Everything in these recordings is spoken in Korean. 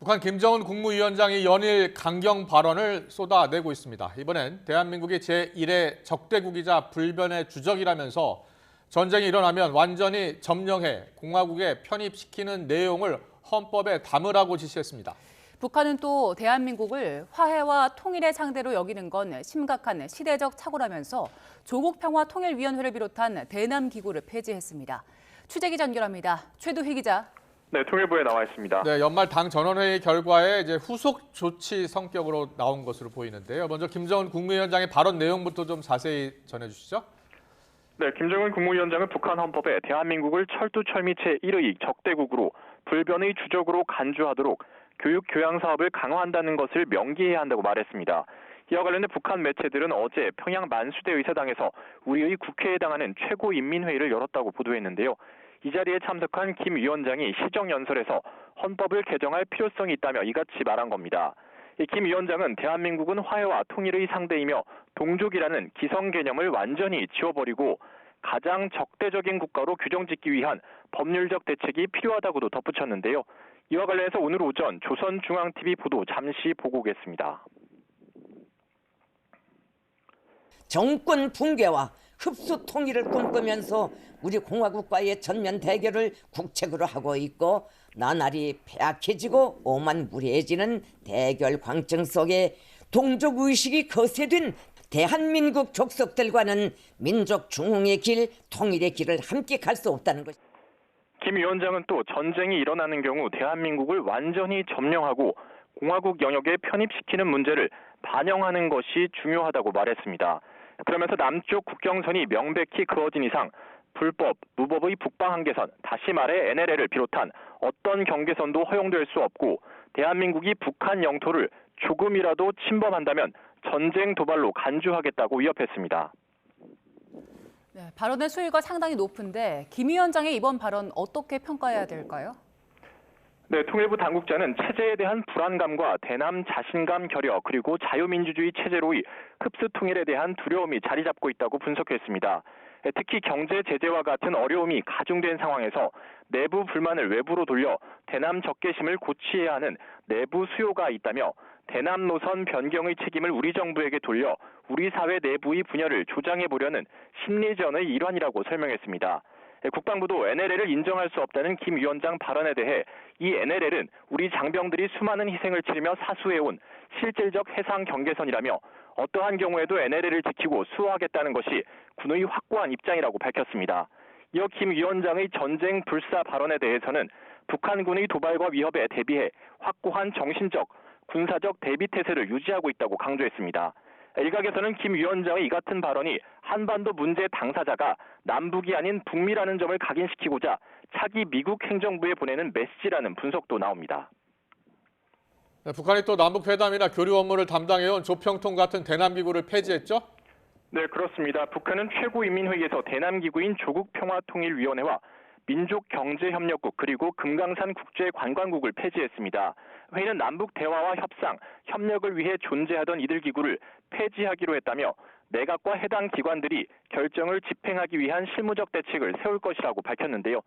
북한 김정은 국무위원장이 연일 강경 발언을 쏟아내고 있습니다. 이번엔 대한민국이 제1의 적대국이자 불변의 주적이라면서 전쟁이 일어나면 완전히 점령해 공화국에 편입시키는 내용을 헌법에 담으라고 지시했습니다. 북한은 또 대한민국을 화해와 통일의 상대로 여기는 건 심각한 시대적 착오라면서 조국평화통일위원회를 비롯한 대남기구를 폐지했습니다. 취재기자 연결합니다. 최두희 기자. 네, 통일부에 나와 있습니다. 네, 연말 당 전원회의 결과에 후속 조치 성격으로 나온 것으로 보이는데요. 먼저 김정은 국무위원장의 발언 내용부터 좀 자세히 전해주시죠. 네, 김정은 국무위원장은 북한 헌법에 대한민국을 철두철미 제1의 적대국으로 불변의 주적으로 간주하도록 교육 교양 사업을 강화한다는 것을 명기해야 한다고 말했습니다. 이와 관련해 북한 매체들은 어제 평양 만수대 의사당에서 우리의 국회에 해당하는 최고인민회의를 열었다고 보도했는데요. 이 자리에 참석한 김 위원장이 시정연설에서 헌법을 개정할 필요성이 있다며 이같이 말한 겁니다. 김 위원장은 대한민국은 화해와 통일의 상대이며 동족이라는 기성 개념을 완전히 지워버리고 가장 적대적인 국가로 규정짓기 위한 법률적 대책이 필요하다고도 덧붙였는데요. 이와 관련해서 오늘 오전 조선중앙TV 보도 잠시 보고 오겠습니다. 정권 붕괴와 흡수 통일을 꿈꾸면서 우리 공화국과의 전면 대결을 국책으로 하고 있고 나날이 폐악해지고 오만무리해지는 대결 광증 속에 동족의식이 거세된 대한민국 족속들과는 민족 중흥의 길, 통일의 길을 함께 갈 수 없다는 것. 김 위원장은 또 전쟁이 일어나는 경우 대한민국을 완전히 점령하고 공화국 영역에 편입시키는 문제를 반영하는 것이 중요하다고 말했습니다. 그러면서 남쪽 국경선이 명백히 그어진 이상 불법, 무법의 북방 한계선, 다시 말해 NLL을 비롯한 어떤 경계선도 허용될 수 없고 대한민국이 북한 영토를 조금이라도 침범한다면 전쟁 도발로 간주하겠다고 위협했습니다. 네, 발언의 수위가 상당히 높은데 김 위원장의 이번 발언 어떻게 평가해야 될까요? 네, 통일부 당국자는 체제에 대한 불안감과 대남 자신감 결여 그리고 자유민주주의 체제로의 흡수 통일에 대한 두려움이 자리 잡고 있다고 분석했습니다. 특히 경제 제재와 같은 어려움이 가중된 상황에서 내부 불만을 외부로 돌려 대남 적개심을 고취해야 하는 내부 수요가 있다며 대남 노선 변경의 책임을 우리 정부에게 돌려 우리 사회 내부의 분열을 조장해 보려는 심리전의 일환이라고 설명했습니다. 국방부도 NLL을 인정할 수 없다는 김 위원장 발언에 대해 이 NLL은 우리 장병들이 수많은 희생을 치르며 사수해온 실질적 해상 경계선이라며 어떠한 경우에도 NLL을 지키고 수호하겠다는 것이 군의 확고한 입장이라고 밝혔습니다. 이어 김 위원장의 전쟁 불사 발언에 대해서는 북한군의 도발과 위협에 대비해 확고한 정신적, 군사적 대비 태세를 유지하고 있다고 강조했습니다. 일각에서는 김 위원장의 이 같은 발언이 한반도 문제 당사자가 남북이 아닌 북미라는 점을 각인시키고자 차기 미국 행정부에 보내는 메시지라는 분석도 나옵니다. 네, 북한이 또 남북회담이나 교류 업무를 담당해온 조평통 같은 대남기구를 폐지했죠? 네, 그렇습니다. 북한은 최고인민회의에서 대남기구인 조국평화통일위원회와 민족경제협력국 그리고 금강산 국제관광국을 폐지했습니다. 회의는 남북 대화와 협상, 협력을 위해 존재하던 이들 기구를 폐지하기로 했다며 내각과 해당 기관들이 결정을 집행하기 위한 실무적 대책을 세울 것이라고 밝혔는데요.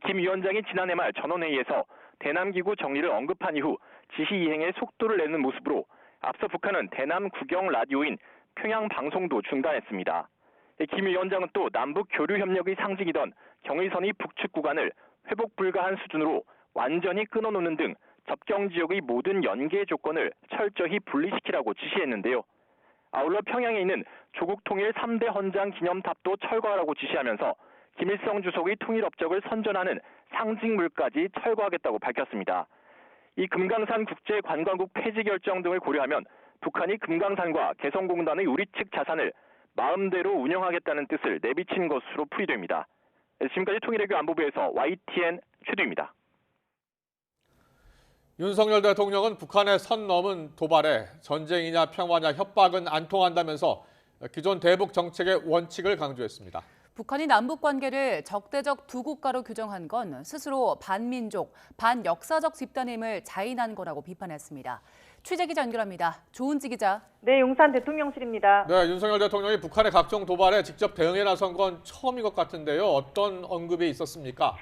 김 위원장이 지난해 말 전원회의에서 대남기구 정리를 언급한 이후 지시 이행에 속도를 내는 모습으로 앞서 북한은 대남 국영 라디오인 평양방송도 중단했습니다. 김 위원장은 또 남북 교류 협력의 상징이던 경의선의 북측 구간을 회복 불가한 수준으로 완전히 끊어놓는 등 접경 지역의 모든 연계 조건을 철저히 분리시키라고 지시했는데요. 아울러 평양에 있는 조국 통일 3대 헌장 기념탑도 철거하라고 지시하면서 김일성 주석의 통일 업적을 선전하는 상징물까지 철거하겠다고 밝혔습니다. 이 금강산 국제관광국 폐지 결정 등을 고려하면 북한이 금강산과 개성공단의 우리 측 자산을 마음대로 운영하겠다는 뜻을 내비친 것으로 풀이됩니다. 지금까지 통일외교 안보부에서 YTN 최두입니다. 윤석열 대통령은 북한의 선 넘은 도발에 전쟁이냐 평화냐 협박은 안 통한다면서 기존 대북 정책의 원칙을 강조했습니다. 북한이 남북 관계를 적대적 두 국가로 규정한 건 스스로 반민족, 반역사적 집단임을 자인한 거라고 비판했습니다. 취재기자 연결합니다. 조은지 기자. 네, 용산 대통령실입니다. 네, 윤석열 대통령이 북한의 각종 도발에 직접 대응에 나선 건 처음인 것 같은데요. 어떤 언급이 있었습니까?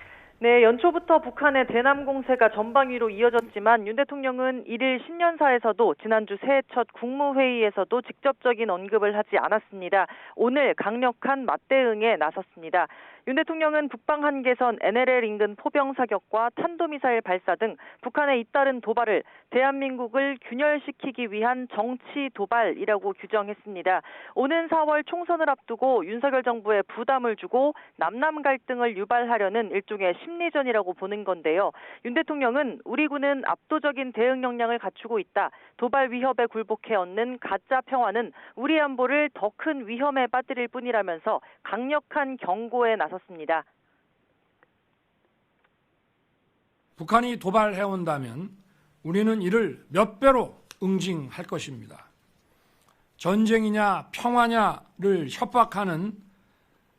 네, 연초부터 북한의 대남 공세가 전방위로 이어졌지만 윤 대통령은 1일 신년사에서도 지난주 새해 첫 국무회의에서도 직접적인 언급을 하지 않았습니다. 오늘 강력한 맞대응에 나섰습니다. 윤 대통령은 북방 한계선 NLL 인근 포병 사격과 탄도미사일 발사 등 북한의 잇따른 도발을 대한민국을 균열시키기 위한 정치 도발이라고 규정했습니다. 오는 4월 총선을 앞두고 윤석열 정부에 부담을 주고 남남 갈등을 유발하려는 일종의 심리전이라고 보는 건데요. 윤 대통령은 우리 군은 압도적인 대응 역량을 갖추고 있다. 도발 위협에 굴복해 얻는 가짜 평화는 우리 안보를 더 큰 위험에 빠뜨릴 뿐이라면서 강력한 경고에 나섰습니다. 북한이 도발해온다면 우리는 이를 몇 배로 응징할 것입니다. 전쟁이냐 평화냐를 협박하는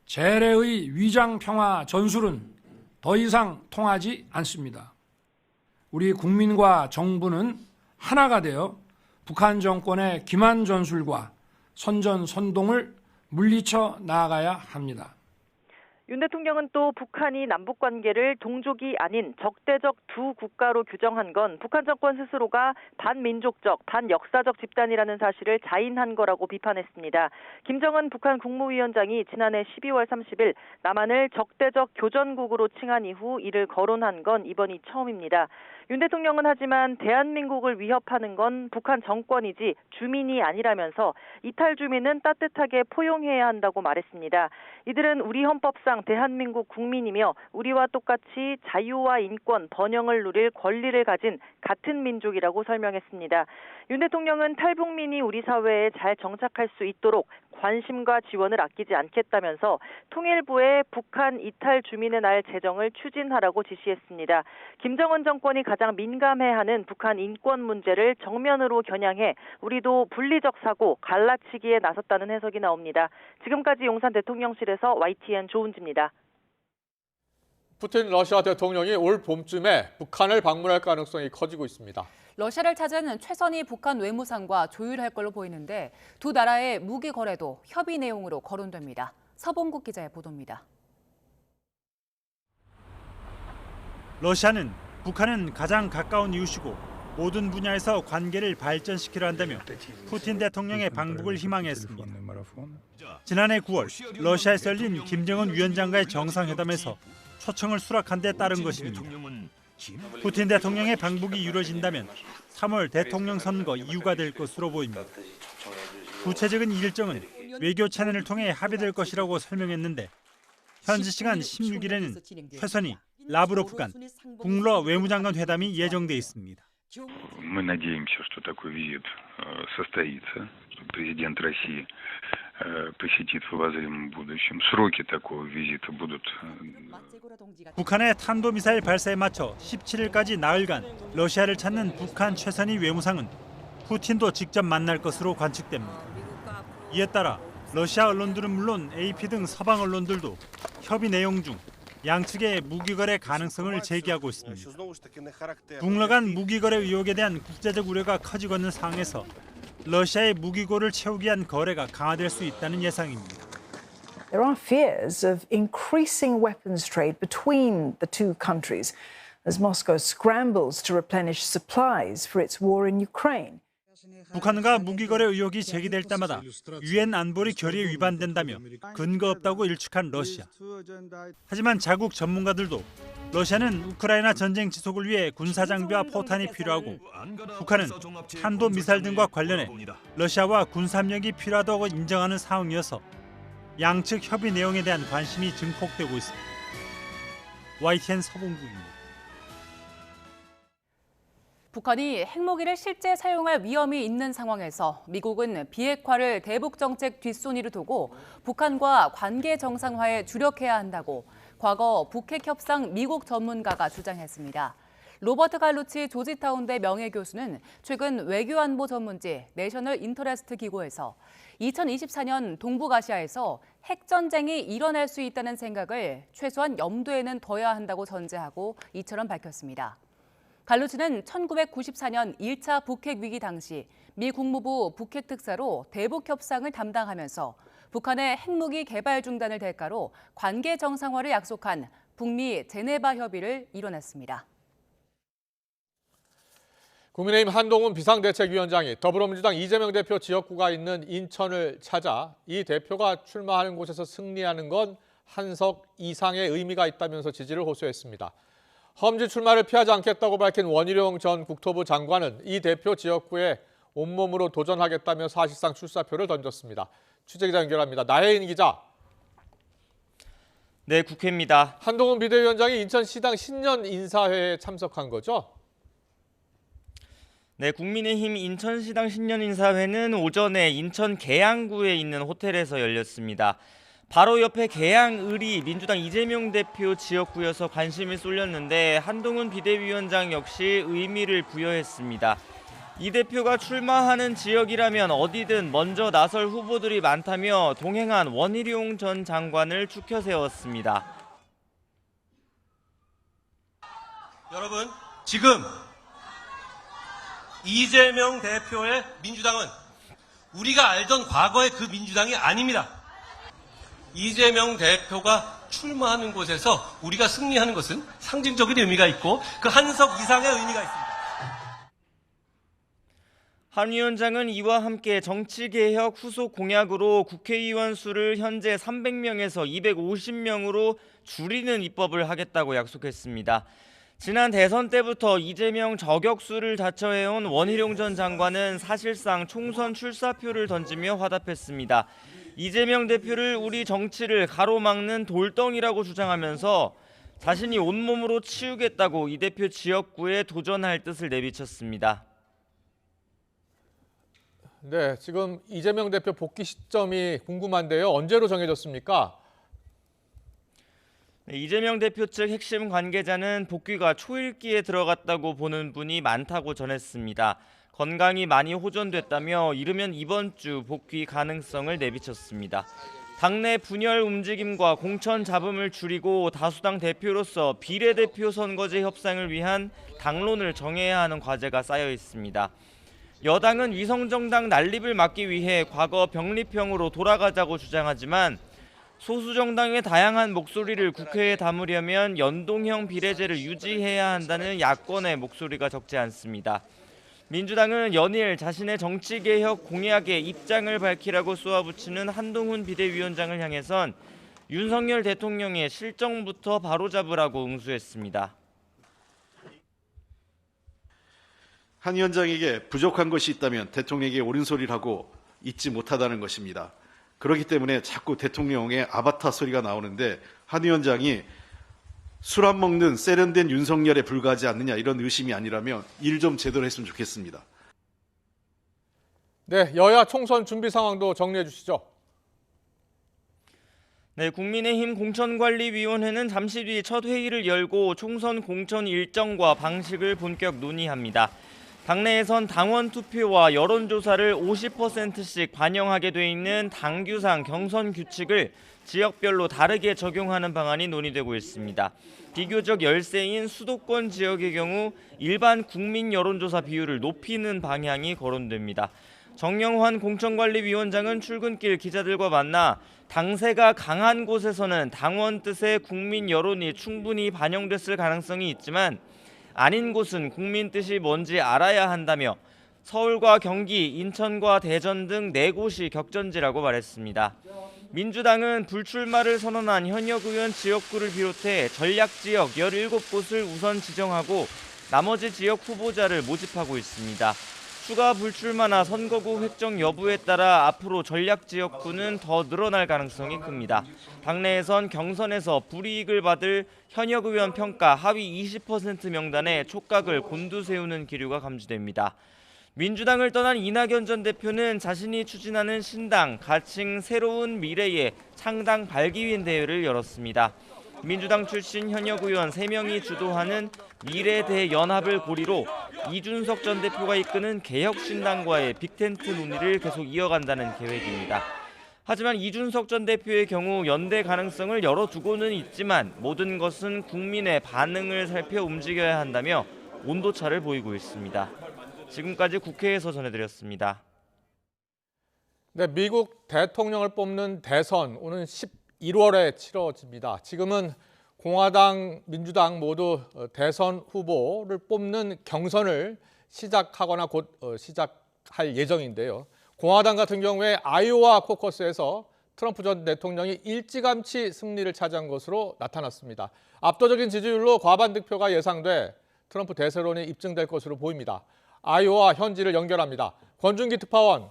재래의 위장평화 전술은 더 이상 통하지 않습니다. 우리 국민과 정부는 하나가 되어 북한 정권의 기만 전술과 선전선동을 물리쳐 나아가야 합니다. 윤 대통령은 또 북한이 남북 관계를 동족이 아닌 적대적 두 국가로 규정한 건 북한 정권 스스로가 반민족적, 반역사적 집단이라는 사실을 자인한 거라고 비판했습니다. 김정은 북한 국무위원장이 지난해 12월 30일 남한을 적대적 교전국으로 칭한 이후 이를 거론한 건 이번이 처음입니다. 윤 대통령은 하지만 대한민국을 위협하는 건 북한 정권이지 주민이 아니라면서 이탈 주민은 따뜻하게 포용해야 한다고 말했습니다. 이들은 우리 헌법상 대한민국 국민이며 우리와 똑같이 자유와 인권, 번영을 누릴 권리를 가진 같은 민족이라고 설명했습니다. 윤 대통령은 탈북민이 우리 사회에 잘 정착할 수 있도록 관심과 지원을 아끼지 않겠다면서 통일부에 북한 이탈 주민의 날 제정을 추진하라고 지시했습니다. 김정은 정권이 가장 민감해하는 북한 인권 문제를 정면으로 겨냥해 우리도 분리적 사고, 갈라치기에 나섰다는 해석이 나옵니다. 지금까지 용산 대통령실에서 YTN 조은지입니다. 푸틴 러시아 대통령이 올 봄쯤에 북한을 방문할 가능성이 커지고 있습니다. 러시아를 찾은 최선희 북한 외무상과 조율할 걸로 보이는데 두 나라의 무기 거래도 협의 내용으로 거론됩니다. 서봉국 기자의 보도입니다. 러시아는 북한은 가장 가까운 이웃이고 모든 분야에서 관계를 발전시키려 한다며 푸틴 대통령의 방북을 희망했습니다. 지난해 9월 러시아에서 열린 김정은 위원장과의 정상회담에서 초청을 수락한 데 따른 것입니다. 푸틴 대통령의 방북이 이루어진다면 3월 대통령 선거 이유가 될 것으로 보입니다. 구체적인 일정은 외교 채널을 통해 합의될 것이라고 설명했는데 현지 시간 16일에는 최선희, 라브로프 간 북러 외무장관 회담이 예정돼 있습니다. Мы надеемся, что такой визит состоится, что президент России посетит в обозримом будущем. Сроки такого визита будут. 북한의 탄도미사일 발사에 맞춰 17일까지 나흘간 러시아를 찾는 북한 최선희 외무상은 푸틴도 직접 만날 것으로 관측됩니다. 이에 따라 러시아 언론들은 물론 AP 등 서방 언론들도 협의 내용 중 양측의 무기거래 가능성을 제기하고 있습니다. 북러 간 무기거래 의혹에 대한 국제적 우려가 커지고 있는 상황에서 러시아의 무기고를 채우기 위한 거래가 강화될 수 있다는 예상입니다. There are fears of increasing weapons trade between the two countries as Moscow scrambles to replenish supplies for its war in Ukraine. 북한과 무기거래 의혹이 제기될 때마다 유엔 안보리 결의에 위반된다며 근거 없다고 일축한 러시아. 하지만 자국 전문가들도 러시아는 우크라이나 전쟁 지속을 위해 군사 장비와 포탄이 필요하고 북한은 탄도 미사일 등과 관련해 러시아와 군사협력이 필요하다고 인정하는 상황이어서 양측 협의 내용에 대한 관심이 증폭되고 있습니다. YTN 서봉국입니다. 북한이 핵무기를 실제 사용할 위험이 있는 상황에서 미국은 비핵화를 대북 정책 뒷손이로 두고 북한과 관계 정상화에 주력해야 한다고 과거 북핵 협상 미국 전문가가 주장했습니다. 로버트 갈루치 조지타운대 명예교수는 최근 외교안보 전문지 내셔널 인터레스트 기고에서 2024년 동북아시아에서 핵전쟁이 일어날 수 있다는 생각을 최소한 염두에는 둬야 한다고 전제하고 이처럼 밝혔습니다. 갈루치는 1994년 1차 북핵 위기 당시 미 국무부 북핵 특사로 대북 협상을 담당하면서 북한의 핵무기 개발 중단을 대가로 관계 정상화를 약속한 북미 제네바 협의를 이뤄냈습니다. 국민의힘 한동훈 비상대책위원장이 더불어민주당 이재명 대표 지역구가 있는 인천을 찾아 이 대표가 출마하는 곳에서 승리하는 건 한석 이상의 의미가 있다면서 지지를 호소했습니다. 험지 출마를 피하지 않겠다고 밝힌 원희룡 전 국토부 장관은 이 대표 지역구에 온몸으로 도전하겠다며 사실상 출사표를 던졌습니다. 취재기자 연결합니다. 나혜인 기자. 네, 국회입니다. 한동훈 비대위원장이 인천시당 신년 인사회에 참석한 거죠? 네, 국민의힘 인천시당 신년인사회는 오전에 인천 계양구에 있는 호텔에서 열렸습니다. 바로 옆에 계양을이 민주당 이재명 대표 지역구여서 관심이 쏠렸는데 한동훈 비대위원장 역시 의미를 부여했습니다. 이 대표가 출마하는 지역이라면 어디든 먼저 나설 후보들이 많다며 동행한 원희룡 전 장관을 추켜 세웠습니다. 여러분, 지금 이재명 대표의 민주당은 우리가 알던 과거의 그 민주당이 아닙니다. 이재명 대표가 출마하는 곳에서 우리가 승리하는 것은 상징적인 의미가 있고 그 한석 이상의 의미가 있습니다. 한 위원장은 이와 함께 정치개혁 후속 공약으로 국회의원 수를 현재 300명에서 250명으로 줄이는 입법을 하겠다고 약속했습니다. 지난 대선 때부터 이재명 저격수를 자처해온 원희룡 전 장관은 사실상 총선 출사표를 던지며 화답했습니다. 이재명 대표를 우리 정치를 가로막는 돌덩이라고 주장하면서 자신이 온몸으로 치우겠다고 이 대표 지역구에 도전할 뜻을 내비쳤습니다. 네, 지금 이재명 대표 복귀 시점이 궁금한데요. 언제로 정해졌습니까? 네, 이재명 대표 측 핵심 관계자는 복귀가 초읽기에 들어갔다고 보는 분이 많다고 전했습니다. 건강이 많이 호전됐다며 이르면 이번 주 복귀 가능성을 내비쳤습니다. 당내 분열 움직임과 공천 잡음을 줄이고 다수당 대표로서 비례대표 선거제 협상을 위한 당론을 정해야 하는 과제가 쌓여 있습니다. 여당은 위성정당 난립을 막기 위해 과거 병립형으로 돌아가자고 주장하지만 소수 정당의 다양한 목소리를 국회에 담으려면 연동형 비례제를 유지해야 한다는 야권의 목소리가 적지 않습니다. 민주당은 연일 자신의 정치개혁 공약에 입장을 밝히라고 쏘아붙이는 한동훈 비대위원장을 향해선 윤석열 대통령의 실정부터 바로잡으라고 응수했습니다. 한 위원장에게 부족한 것이 있다면 대통령에게 옳은 소리를 하고 잊지 못하다는 것입니다. 그렇기 때문에 자꾸 대통령의 아바타 소리가 나오는데 한 위원장이 술 안 먹는 세련된 윤석열에 불과하지 않느냐 이런 의심이 아니라면 일 좀 제대로 했으면 좋겠습니다. 네, 여야 총선 준비 상황도 정리해 주시죠. 네, 국민의힘 공천관리위원회는 잠시 뒤 첫 회의를 열고 총선 공천 일정과 방식을 본격 논의합니다. 당내에선 당원 투표와 여론조사를 50%씩 반영하게 돼 있는 당규상 경선 규칙을 지역별로 다르게 적용하는 방안이 논의되고 있습니다. 비교적 열세인 수도권 지역의 경우 일반 국민 여론조사 비율을 높이는 방향이 거론됩니다. 정영환 공천관리위원장은 출근길 기자들과 만나 당세가 강한 곳에서는 당원 뜻에 국민 여론이 충분히 반영됐을 가능성이 있지만 아닌 곳은 국민 뜻이 뭔지 알아야 한다며 서울과 경기, 인천과 대전 등 4곳이 격전지라고 말했습니다. 민주당은 불출마를 선언한 현역 의원 지역구를 비롯해 전략지역 17곳을 우선 지정하고 나머지 지역 후보자를 모집하고 있습니다. 추가 불출마나 선거구 획정 여부에 따라 앞으로 전략지역구는 더 늘어날 가능성이 큽니다. 당내에선 경선에서 불이익을 받을 현역 의원 평가 하위 20% 명단에 촉각을 곤두세우는 기류가 감지됩니다. 민주당을 떠난 이낙연 전 대표는 자신이 추진하는 신당 가칭 새로운 미래의 창당 발기윈 대회를 열었습니다. 민주당 출신 현역 의원 3명이 주도하는 미래대연합을 고리로 이준석 전 대표가 이끄는 개혁신당과의 빅텐트 논의를 계속 이어간다는 계획입니다. 하지만 이준석 전 대표의 경우 연대 가능성을 열어두고는 있지만 모든 것은 국민의 반응을 살펴 움직여야 한다며 온도차를 보이고 있습니다. 지금까지 국회에서 전해드렸습니다. 네, 미국 대통령을 뽑는 대선 오는 11월에 치러집니다. 지금은 공화당, 민주당 모두 대선 후보를 뽑는 경선을 시작하거나 곧 시작할 예정인데요. 공화당 같은 경우에 아이오와 코커스에서 트럼프 전 대통령이 일찌감치 승리를 차지한 것으로 나타났습니다. 압도적인 지지율로 과반 득표가 예상돼 트럼프 대세론이 입증될 것으로 보입니다. 아이오와 현지를 연결합니다. 권준기 특파원.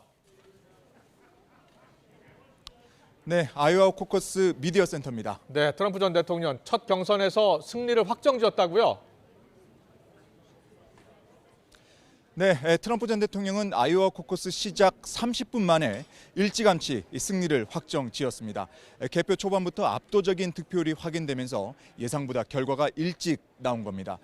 네, 아이오와 코커스 미디어 센터입니다. 네, 트럼프 전 대통령 첫 경선에서 승리를 확정지었다고요? 네, 트럼프 전 대통령은 아이오와 코커스 시작 30분 만에 일찌감치 승리를 확정지었습니다. 개표 초반부터 압도적인 득표율이 확인되면서 예상보다 결과가 일찍 나온 겁니다.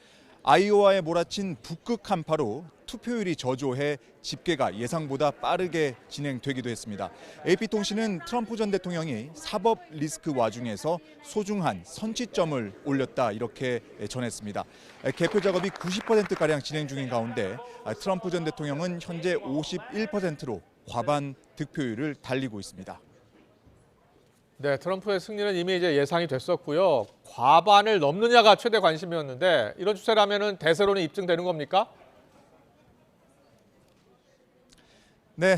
아이오와에 몰아친 북극 한파로 투표율이 저조해 집계가 예상보다 빠르게 진행되기도 했습니다. AP통신은 트럼프 전 대통령이 사법 리스크 와중에서 소중한 선취점을 올렸다 이렇게 전했습니다. 개표 작업이 90%가량 진행 중인 가운데 트럼프 전 대통령은 현재 51%로 과반 득표율을 달리고 있습니다. 네, 트럼프의 승리는 이미 이제 예상이 됐었고요. 과반을 넘느냐가 최대 관심이었는데 이런 추세라면은 대세론이 입증되는 겁니까? 네,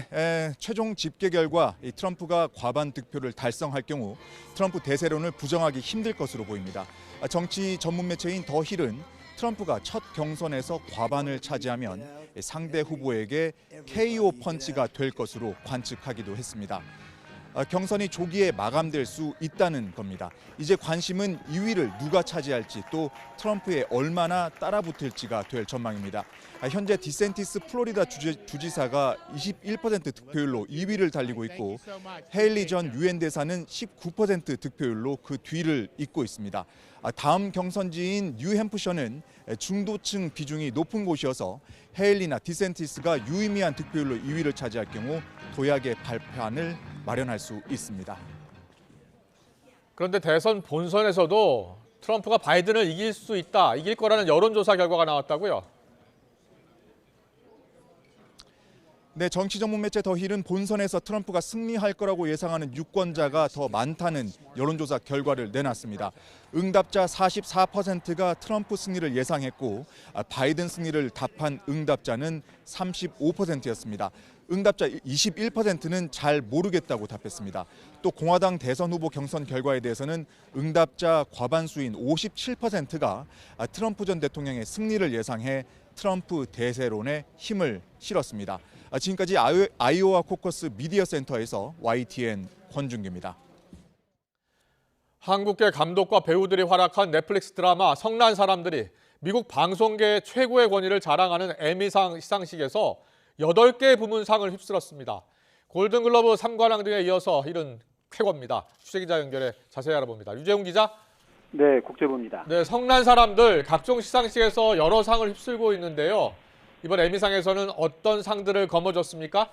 최종 집계 결과 트럼프가 과반 득표를 달성할 경우 트럼프 대세론을 부정하기 힘들 것으로 보입니다. 정치 전문 매체인 더 힐은 트럼프가 첫 경선에서 과반을 차지하면 상대 후보에게 KO 펀치가 될 것으로 관측하기도 했습니다. 경선이 조기에 마감될 수 있다는 겁니다. 이제 관심은 2위를 누가 차지할지 또 트럼프에 얼마나 따라붙을지가 될 전망입니다. 현재 디센티스 플로리다 주지사가 21% 득표율로 2위를 달리고 있고 헤일리 전 유엔 대사는 19% 득표율로 그 뒤를 잇고 있습니다. 다음 경선지인 뉴햄프셔는 중도층 비중이 높은 곳이어서 헤일리나 디센티스가 유의미한 득표율로 2위를 차지할 경우 도약의 발판을 마련할 수 있습니다. 그런데 대선 본선에서도 트럼프가 바이든을 이길 수 있다, 이길 거라는 여론조사 결과가 나왔다고요? 네, 정치 전문 매체 더 힐은 본선에서 트럼프가 승리할 거라고 예상하는 유권자가 더 많다는 여론조사 결과를 내놨습니다. 응답자 44%가 트럼프 승리를 예상했고 바이든 승리를 답한 응답자는 35%였습니다. 응답자 21%는 잘 모르겠다고 답했습니다. 또 공화당 대선 후보 경선 결과에 대해서는 응답자 과반수인 57%가 트럼프 전 대통령의 승리를 예상해 트럼프 대세론에 힘을 실었습니다. 지금까지 아이오와 코커스 미디어 센터에서 YTN 권준기입니다. 한국계 감독과 배우들이 활약한 넷플릭스 드라마 성난 사람들이 미국 방송계의 최고의 권위를 자랑하는 에미상 시상식에서 8개의 부문상을 휩쓸었습니다. 골든글러브 3관왕 등에 이어서 이른 쾌거입니다. 취재기자 연결해 자세히 알아봅니다. 유재훈 기자. 네, 국제부입니다. 네, 성난 사람들 각종 시상식에서 여러 상을 휩쓸고 있는데요. 이번 에미상에서는 어떤 상들을 거머쥐었습니까?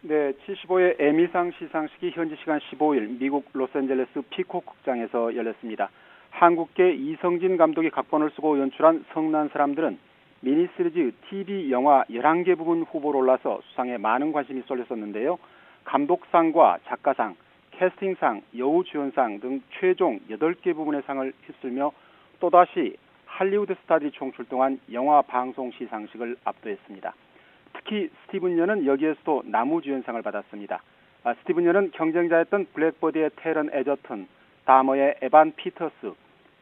네, 75회 에미상 시상식이 현지 시간 15일 미국 로스앤젤레스 피콕 극장에서 열렸습니다. 한국계 이성진 감독이 각본을 쓰고 연출한 성난 사람들은 미니시리즈 TV 영화 11개 부문 후보로 올라서 수상에 많은 관심이 쏠렸었는데요. 감독상과 작가상, 캐스팅상, 여우주연상 등 최종 8개 부문의 상을 휩쓸며 또다시 할리우드 스타들이 총출동한 영화 방송 시상식을 압도했습니다. 특히 스티븐 연은 여기에서도 나무주연상을 받았습니다. 스티븐 연은 경쟁자였던 블랙버드의 테런 에저턴, 다머의 에반 피터스,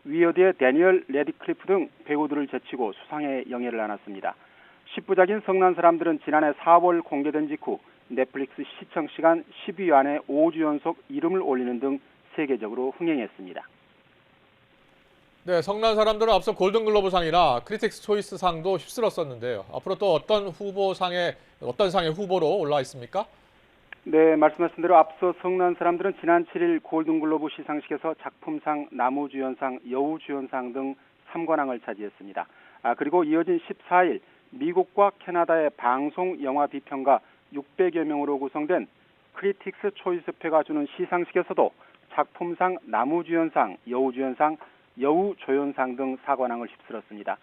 위어드의 데니얼 레디클리프 등 배우들을 제치고 수상의 영예를 안았습니다. 10부작인 성난 사람들은 지난해 4월 공개된 직후 넷플릭스 시청 시간 10위 안에 5주 연속 이름을 올리는 등 세계적으로 흥행했습니다. 네, 성난 사람들은 앞서 골든글로브상이나 크리틱스 초이스 상도 휩쓸었었는데요. 앞으로 또 어떤 상의 후보로 올라 있습니까? 네, 말씀하신 대로 앞서 성난 사람들은 지난 7일 골든글로브 시상식에서 작품상, 나무주연상, 여우주연상 등 3관왕을 차지했습니다. 그리고 이어진 14일 미국과 캐나다의 방송 영화 비평가 600여 명으로 구성된 크리틱스 초이스표가 주는 시상식에서도 작품상, 나무주연상, 여우주연상, 여우조연상 등 4관왕을 휩쓸었습니다.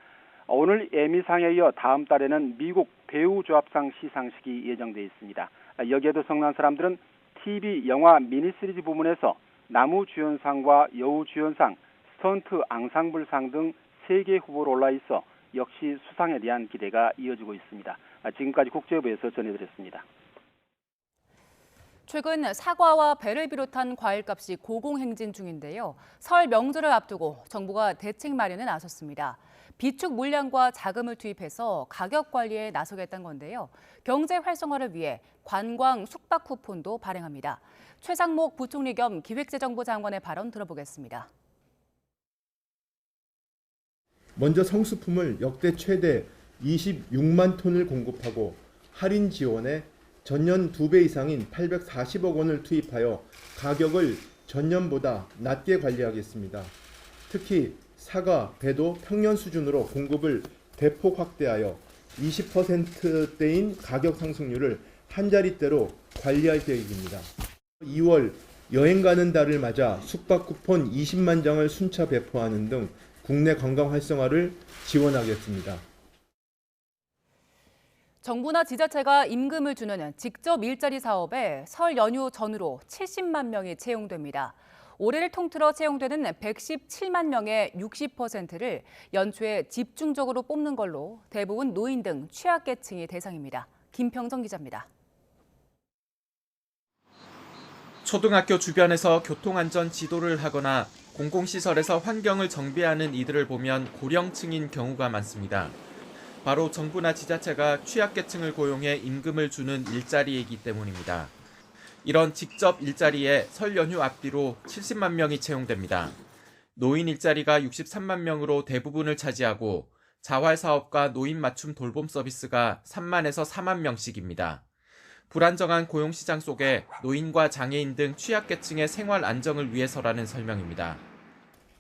오늘 에미상에 이어 다음 달에는 미국 배우조합상 시상식이 예정돼 있습니다. 여기에도 성난 사람들은 TV 영화 미니시리즈 부문에서 나무주연상과 여우주연상, 스턴트 앙상블상 등 3개 후보로 올라 있어 역시 수상에 대한 기대가 이어지고 있습니다. 지금까지 국제부에서 전해드렸습니다. 최근 사과와 배를 비롯한 과일값이 고공행진 중인데요. 설 명절을 앞두고 정부가 대책 마련에 나섰습니다. 비축 물량과 자금을 투입해서 가격 관리에 나서겠다는 건데요. 경제 활성화를 위해 관광 숙박 쿠폰도 발행합니다. 최상목 부총리 겸 기획재정부 장관의 발언 들어보겠습니다. 먼저 성수품을 역대 최대 26만 톤을 공급하고 할인 지원에 전년 2배 이상인 840억 원을 투입하여 가격을 전년보다 낮게 관리하겠습니다. 특히 사과, 배도 평년 수준으로 공급을 대폭 확대하여 20%대인 가격 상승률을 한 자릿대로 관리할 계획입니다. 2월 여행 가는 달을 맞아 숙박 쿠폰 20만 장을 순차 배포하는 등 국내 관광 활성화를 지원하겠습니다. 정부나 지자체가 임금을 주는 직접 일자리 사업에 설 연휴 전후로 70만 명이 채용됩니다. 올해를 통틀어 채용되는 117만 명의 60%를 연초에 집중적으로 뽑는 걸로 대부분 노인 등 취약계층이 대상입니다. 김평정 기자입니다. 초등학교 주변에서 교통안전 지도를 하거나 공공시설에서 환경을 정비하는 이들을 보면 고령층인 경우가 많습니다. 바로 정부나 지자체가 취약계층을 고용해 임금을 주는 일자리이기 때문입니다. 이런 직접 일자리에 설 연휴 앞뒤로 70만 명이 채용됩니다. 노인 일자리가 63만 명으로 대부분을 차지하고 자활사업과 노인 맞춤 돌봄 서비스가 3만에서 4만 명씩입니다. 불안정한 고용시장 속에 노인과 장애인 등 취약계층의 생활 안정을 위해서라는 설명입니다.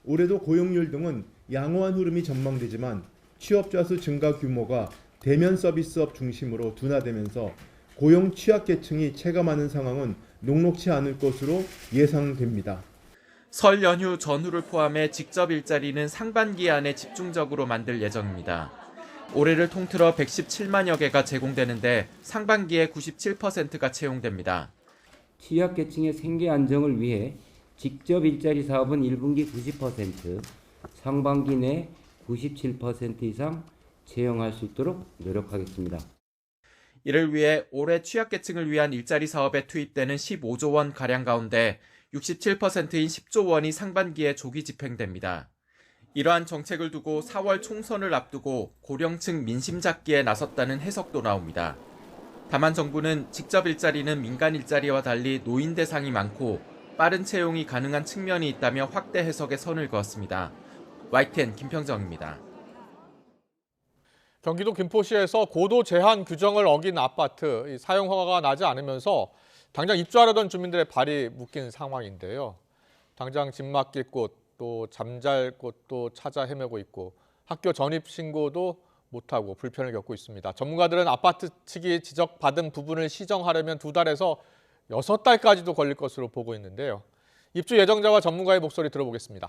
올해도 고용률 등은 양호한 흐름이 전망되지만 취업자 수 증가 규모가 대면 서비스업 중심으로 둔화되면서 고용 취약계층이 체감하는 상황은 녹록치 않을 것으로 예상됩니다. 설 연휴 전후를 포함해 직접 일자리는 상반기 안에 집중적으로 만들 예정입니다. 올해를 통틀어 117만여 개가 제공되는데 상반기에 97%가 채용됩니다. 취약계층의 생계 안정을 위해 직접 일자리 사업은 1분기 90%, 상반기 내 97% 이상 채용할 수 있도록 노력하겠습니다. 이를 위해 올해 취약계층을 위한 일자리 사업에 투입되는 15조 원 가량 가운데 67%인 10조 원이 상반기에 조기 집행됩니다. 이러한 정책을 두고 4월 총선을 앞두고 고령층 민심 잡기에 나섰다는 해석도 나옵니다. 다만 정부는 직접 일자리는 민간 일자리와 달리 노인 대상이 많고 빠른 채용이 가능한 측면이 있다며 확대 해석에 선을 그었습니다. YTN 김평정입니다. 경기도 김포시에서 고도 제한 규정을 어긴 아파트 사용 허가가 나지 않으면서 당장 입주하려던 주민들의 발이 묶인 상황인데요. 당장 집 맡길 곳, 또 잠잘 곳도 찾아 헤매고 있고 학교 전입 신고도 못하고 불편을 겪고 있습니다. 전문가들은 아파트 측이 지적받은 부분을 시정하려면 2달에서 6달까지도 걸릴 것으로 보고 있는데요. 입주 예정자와 전문가의 목소리 들어보겠습니다.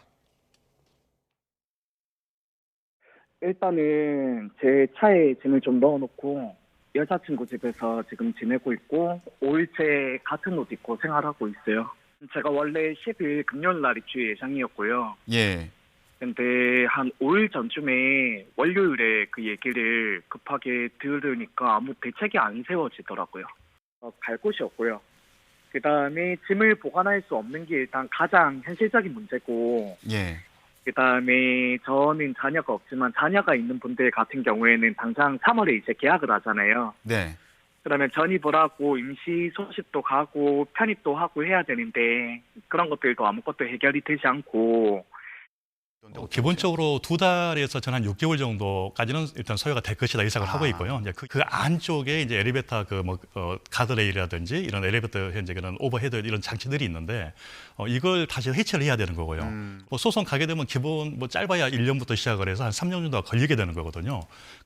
일단은 제 차에 짐을 좀 넣어놓고 여자친구 집에서 지금 지내고 있고 5일째 같은 옷 입고 생활하고 있어요. 제가 원래 10일 금요일 날 입주 예정이었고요. 예. 근데 한 5일 전쯤에 월요일에 그 얘기를 급하게 들으니까 아무 대책이 안 세워지더라고요. 갈 곳이 없고요. 그 다음에 짐을 보관할 수 없는 게 일단 가장 현실적인 문제고, 예. 그 다음에 저는 자녀가 없지만 자녀가 있는 분들 같은 경우에는 당장 3월에 이제 계약을 하잖아요. 네. 그러면 전입을 하고 임시 소식도 가고 편입도 하고 해야 되는데 그런 것들도 아무것도 해결이 되지 않고. 기본적으로 2달에서 전 한 6개월 정도까지는 일단 소요가 될 것이다 예상을 하고 있고요. 이제 그 안쪽에 이제 엘리베이터 가드레일이라든지 이런 엘리베이터 현재 그런 오버헤드 이런 장치들이 있는데 이걸 다시 해체를 해야 되는 거고요. 소송 가게 되면 기본 짧아야 1년부터 시작을 해서 한 3년 정도가 걸리게 되는 거거든요.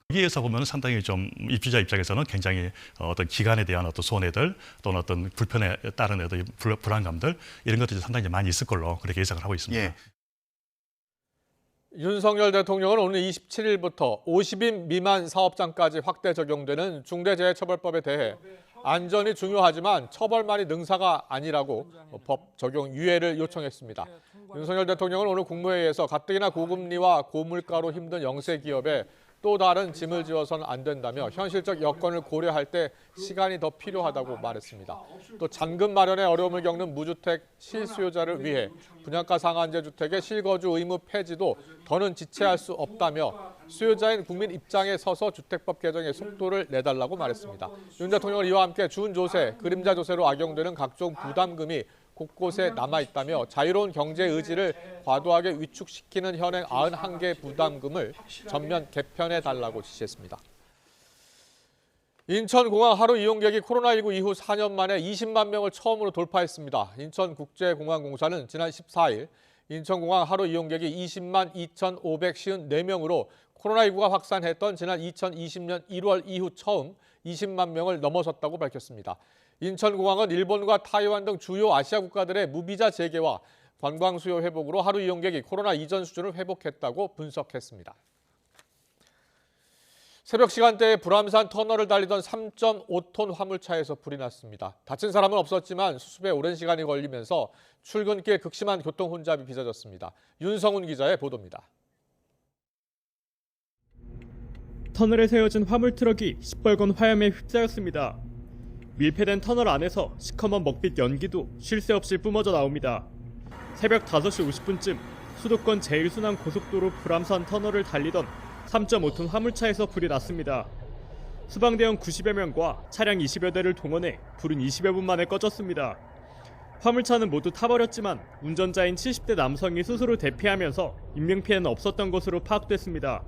여기에서 보면 상당히 좀 입주자 입장에서는 굉장히 어떤 기간에 대한 어떤 손해들 또는 어떤 불편에 따른 어떤 불안감들 이런 것들이 상당히 많이 있을 걸로 그렇게 예상을 하고 있습니다. 예. 윤석열 대통령은 오늘 27일부터 50인 미만 사업장까지 확대 적용되는 중대재해처벌법에 대해 안전이 중요하지만 처벌만이 능사가 아니라고 법 적용 유예를 요청했습니다. 윤석열 대통령은 오늘 국무회의에서 가뜩이나 고금리와 고물가로 힘든 영세 기업에 또 다른 짐을 지어서는 안 된다며 현실적 여건을 고려할 때 시간이 더 필요하다고 말했습니다. 또 잔금 마련에 어려움을 겪는 무주택 실수요자를 위해 분양가 상한제 주택의 실거주 의무 폐지도 더는 지체할 수 없다며 수요자인 국민 입장에 서서 주택법 개정의 속도를 내달라고 말했습니다. 윤 대통령은 이와 함께 준조세, 그림자 조세로 악용되는 각종 부담금이 곳곳에 남아있다며 자유로운 경제 의지를 과도하게 위축시키는 현행 91개 부담금을 전면 개편해달라고 지시했습니다. 인천공항 하루 이용객이 코로나19 이후 4년 만에 20만 명을 처음으로 돌파했습니다. 인천국제공항공사는 지난 14일 인천공항 하루 이용객이 20만 2,554명으로 코로나19가 확산했던 지난 2020년 1월 이후 처음 20만 명을 넘어섰다고 밝혔습니다. 인천공항은 일본과 타이완 등 주요 아시아 국가들의 무비자 재개와 관광 수요 회복으로 하루 이용객이 코로나 이전 수준을 회복했다고 분석했습니다. 새벽 시간대에 불암산 터널을 달리던 3.5톤 화물차에서 불이 났습니다. 다친 사람은 없었지만 수습에 오랜 시간이 걸리면서 출근길 극심한 교통 혼잡이 빚어졌습니다. 윤성훈 기자의 보도입니다. 터널에 세워진 화물 트럭이 시뻘건 화염에 휩싸였습니다. 밀폐된 터널 안에서 시커먼 먹빛 연기도 쉴 새 없이 뿜어져 나옵니다. 새벽 5시 50분쯤 수도권 제1순환 고속도로 불암산 터널을 달리던 3.5톤 화물차에서 불이 났습니다. 수방대원 90여 명과 차량 20여 대를 동원해 불은 20여 분 만에 꺼졌습니다. 화물차는 모두 타버렸지만 운전자인 70대 남성이 스스로 대피하면서 인명피해는 없었던 것으로 파악됐습니다.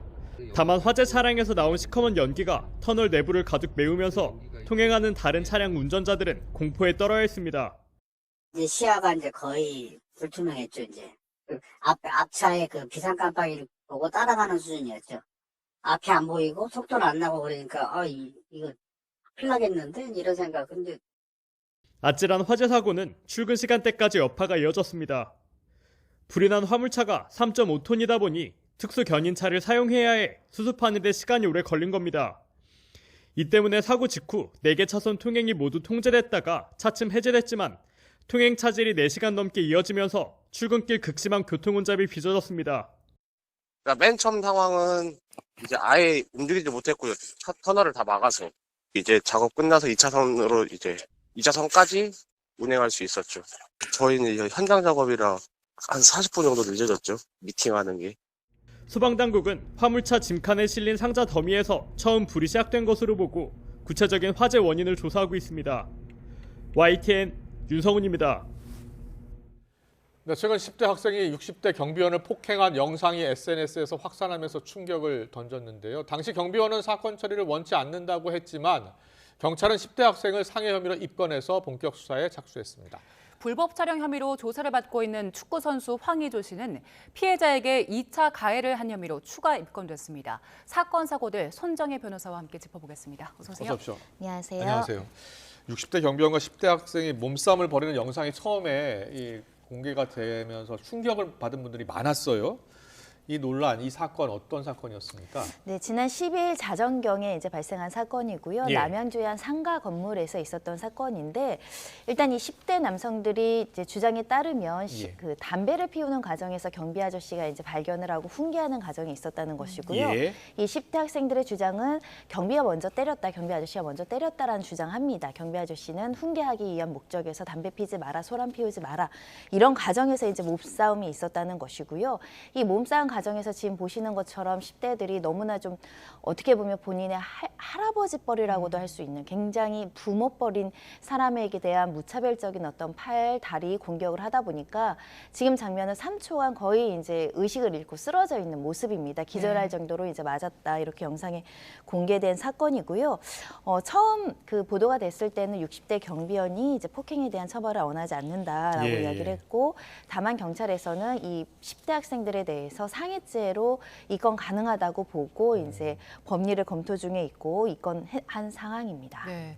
다만 화재 차량에서 나온 시커먼 연기가 터널 내부를 가득 메우면서 통행하는 다른 차량 운전자들은 공포에 떨어야 했습니다. 이제 시야가 이제 거의 불투명했죠. 이제 앞차의 그 비상 깜빡이를 보고 따라가는 수준이었죠. 앞이 안 보이고 속도는 안 나고 그러니까 이거 큰일 나겠는데 이런 생각. 근데 아찔한 화재 사고는 출근 시간대까지 여파가 이어졌습니다. 불이 난 화물차가 3.5톤이다 보니 특수 견인차를 사용해야 해 수습하는 데 시간이 오래 걸린 겁니다. 이 때문에 사고 직후 4개 차선 통행이 모두 통제됐다가 차츰 해제됐지만 통행 차질이 4시간 넘게 이어지면서 출근길 극심한 교통 혼잡이 빚어졌습니다. 그러니까 맨 처음 상황은 이제 아예 움직이지 못했고요. 터널을 다 막아서 이제 작업 끝나서 2차선으로 이제 2차선까지 운행할 수 있었죠. 저희는 이제 현장 작업이라 한 40분 정도 늦어졌죠. 미팅하는 게. 소방당국은 화물차 짐칸에 실린 상자 더미에서 처음 불이 시작된 것으로 보고 구체적인 화재 원인을 조사하고 있습니다. YTN 윤성훈입니다. 네, 최근 10대 학생이 60대 경비원을 폭행한 영상이 SNS에서 확산하면서 충격을 던졌는데요. 당시 경비원은 사건 처리를 원치 않는다고 했지만 경찰은 10대 학생을 상해 혐의로 입건해서 본격 수사에 착수했습니다. 불법 촬영 혐의로 조사를 받고 있는 축구 선수 황의조 씨는 피해자에게 2차 가해를 한 혐의로 추가 입건됐습니다. 사건 사고들 손정혜 변호사와 함께 짚어보겠습니다. 어서 오세요. 어서 오십시오. 안녕하세요. 안녕하세요. 60대 경비원과 10대 학생이 몸싸움을 벌이는 영상이 처음에 공개가 되면서 충격을 받은 분들이 많았어요. 이 논란, 이 사건 어떤 사건이었습니까? 네, 지난 12일 자정경에 이제 발생한 사건이고요. 예. 남양주의 한 상가 건물에서 있었던 사건인데 일단 이 10대 남성들이 이제 주장에 따르면 예. 그 담배를 피우는 과정에서 경비 아저씨가 이제 발견을 하고 훈계하는 과정이 있었다는 것이고요. 예. 이 10대 학생들의 주장은 경비가 먼저 때렸다, 경비 아저씨가 먼저 때렸다라는 주장합니다. 경비 아저씨는 훈계하기 위한 목적에서 담배 피지 마라, 소란 피우지 마라 이런 과정에서 이제 몸싸움이 있었다는 것이고요. 이 몸싸움 과정에서 지금 보시는 것처럼 10대들이 너무나 좀 어떻게 보면 본인의 할아버지뻘이라고도 할 수 있는 굉장히 부모뻘인 사람에게 대한 무차별적인 어떤 팔, 다리 공격을 하다 보니까 지금 장면은 3초간 거의 이제 의식을 잃고 쓰러져 있는 모습입니다. 기절할 정도로 이제 맞았다 이렇게 영상에 공개된 사건이고요. 처음 그 보도가 됐을 때는 60대 경비원이 이제 폭행에 대한 처벌을 원하지 않는다라고 예. 이야기를 했고 다만 경찰에서는 이 10대 학생들에 대해서 상해죄로 입건 가능하다고 보고 이제 법리를 검토 중에 있고 입건한 상황입니다. 네.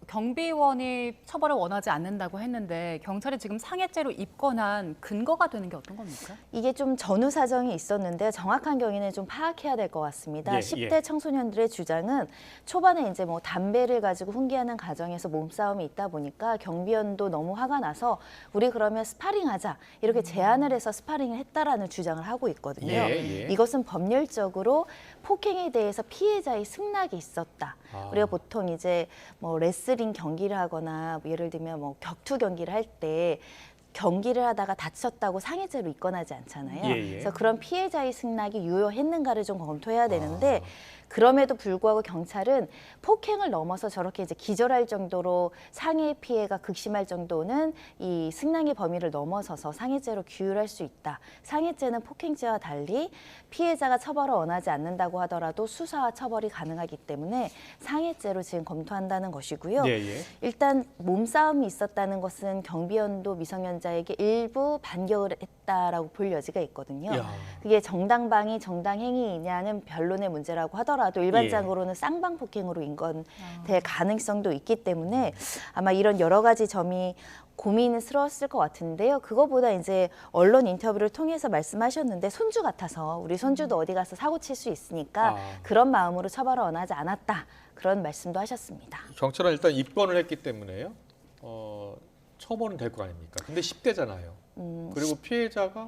경비원이 처벌을 원하지 않는다고 했는데 경찰이 지금 상해죄로 입건한 근거가 되는 게 어떤 겁니까? 이게 좀 전후 사정이 있었는데 정확한 경위는 좀 파악해야 될 것 같습니다. 10대 청소년들의 주장은 초반에 이제 뭐 담배를 가지고 훈계하는 과정에서 몸싸움이 있다 보니까 경비원도 너무 화가 나서 우리 그러면 스파링하자 이렇게 제안을 해서 스파링을 했다라는 주장을 하고 있거든요. 이것은 법률적으로 폭행에 대해서 피해자의 승낙이 있었다. 우리가 보통 이제 뭐 레슬링 경기를 하거나 뭐 예를 들면 뭐 격투 경기를 할 때 경기를 하다가 다쳤다고 상해죄로 입건하지 않잖아요. 그래서 그런 피해자의 승낙이 유효했는가를 좀 검토해야 되는데 그럼에도 불구하고 경찰은 폭행을 넘어서 저렇게 이제 기절할 정도로 상해 피해가 극심할 정도는 이 승낙의 범위를 넘어서서 상해죄로 규율할 수 있다. 상해죄는 폭행죄와 달리 피해자가 처벌을 원하지 않는다고 하더라도 수사와 처벌이 가능하기 때문에 상해죄로 지금 검토한다는 것이고요. 일단 몸싸움이 있었다는 것은 경비원도 미성년자에게 일부 반격을 했다라고 볼 여지가 있거든요. 그게 정당방위, 정당행위냐는 변론의 문제라고 하더라도 일반적으로는 쌍방 폭행으로 인건될 가능성도 있기 때문에 아마 이런 여러 가지 점이 고민스러웠을 것 같은데요. 그거보다 이제 언론 인터뷰를 통해서 말씀하셨는데 손주 같아서 우리 손주도 어디 가서 사고 칠 수 있으니까 그런 마음으로 처벌을 원하지 않았다. 그런 말씀도 하셨습니다. 경찰은 일단 입건을 했기 때문에요. 처벌은 될 거 아닙니까? 근데 10대잖아요. 그리고 피해자가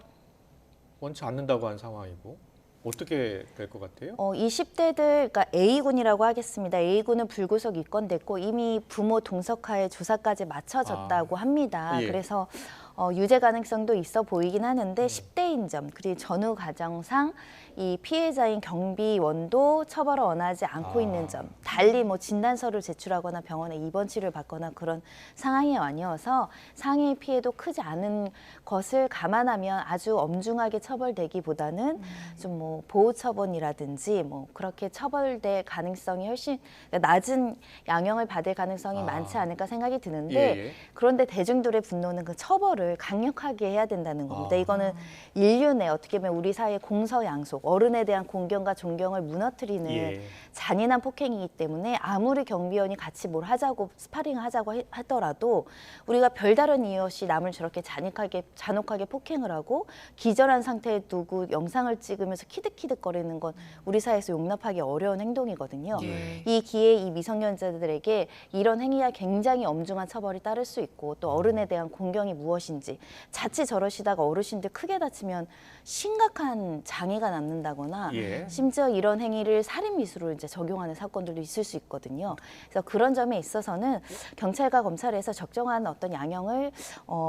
원치 않는다고 한 상황이고 어떻게 될 것 같아요? 20대들, 그러니까 A군이라고 하겠습니다. A군은 불구속 입건됐고 이미 부모 동석하에 조사까지 마쳐졌다고 합니다. 그래서 유죄 가능성도 있어 보이긴 하는데 10대인 점, 그리고 전후 과정상 이 피해자인 경비원도 처벌을 원하지 않고 있는 점, 달리 뭐 진단서를 제출하거나 병원에 입원 치료를 받거나 그런 상황이 아니어서 상해 피해도 크지 않은 것을 감안하면 아주 엄중하게 처벌되기보다는 좀 뭐 보호 처분이라든지 뭐 그렇게 처벌될 가능성이 훨씬 낮은 양형을 받을 가능성이 많지 않을까 생각이 드는데 그런데 대중들의 분노는 그 처벌을 강력하게 해야 된다는 겁니다. 이거는 인류 내 어떻게 보면 우리 사회의 공서양속, 어른에 대한 공경과 존경을 무너뜨리는 잔인한 폭행이기 때문에 아무리 경비원이 같이 뭘 하자고 스파링을 하자고 하더라도 우리가 별다른 이유 없이 남을 저렇게 잔혹하게 폭행을 하고 기절한 상태에 두고 영상을 찍으면서 키득키득거리는 건 우리 사회에서 용납하기 어려운 행동이거든요. 이 기회에 이 미성년자들에게 이런 행위가 굉장히 엄중한 처벌이 따를 수 있고 또 어른에 대한 공경이 무엇인지 자칫 저러시다가 어르신들 크게 다치면 심각한 장애가 남는다거나 심지어 이런 행위를 살인 미수로 이제 적용하는 사건들도 있을 수 있거든요. 그래서 그런 점에 있어서는 경찰과 검찰에서 적정한 어떤 양형을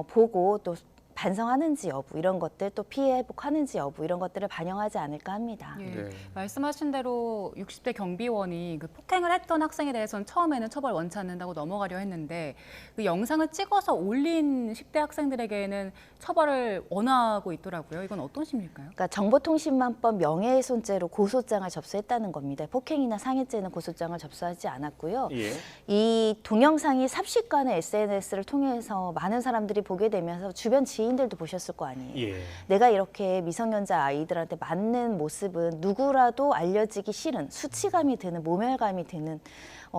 보고 또 반성하는지 여부 이런 것들 또 피해 회복하는지 여부 이런 것들을 반영하지 않을까 합니다. 말씀하신 대로 60대 경비원이 그 폭행을 했던 학생에 대해서는 처음에는 처벌 원치 않는다고 넘어가려 했는데 그 영상을 찍어서 올린 10대 학생들에게는 처벌을 원하고 있더라고요. 이건 어떤 심리일까요? 그러니까 정보통신망법 명예훼손죄로 고소장을 접수했다는 겁니다. 폭행이나 상해죄는 고소장을 접수하지 않았고요. 이 동영상이 삽시간에 SNS를 통해서 많은 사람들이 보게 되면서 주변 지인들도 보셨을 거 아니에요. 내가 이렇게 미성년자 아이들한테 맞는 모습은 누구라도 알려지기 싫은 수치감이 드는 모멸감이 드는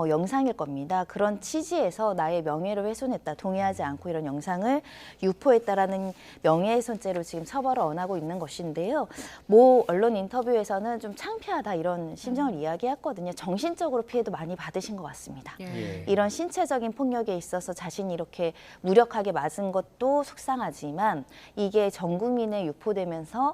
영상일 겁니다. 그런 취지에서 나의 명예를 훼손했다, 동의하지 않고 이런 영상을 유포했다라는 명예훼손죄로 지금 처벌을 원하고 있는 것인데요. 모 언론 인터뷰에서는 좀 창피하다 이런 심정을 이야기했거든요. 정신적으로 피해도 많이 받으신 것 같습니다. 이런 신체적인 폭력에 있어서 자신이 이렇게 무력하게 맞은 것도 속상하지만 이게 전 국민에 유포되면서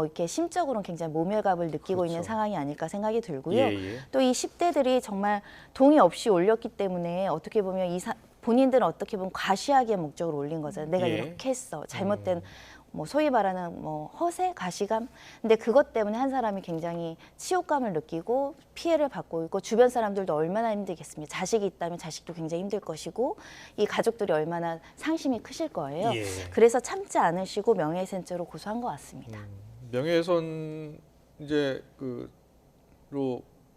이렇게 심적으로는 굉장히 모멸감을 느끼고 있는 상황이 아닐까 생각이 들고요. 또 이 10대들이 정말 동의 없이 올렸기 때문에 어떻게 보면 본인들은 어떻게 보면 과시하기의 목적으로 올린 거잖아요. 내가 이렇게 했어. 잘못된 뭐 소위 말하는 뭐 허세, 가시감. 근데 그것 때문에 한 사람이 굉장히 치욕감을 느끼고 피해를 받고 있고 주변 사람들도 얼마나 힘들겠습니까? 자식이 있다면 자식도 굉장히 힘들 것이고 이 가족들이 얼마나 상심이 크실 거예요. 그래서 참지 않으시고 명예훼손죄로 고소한 것 같습니다. 명예훼손 이제로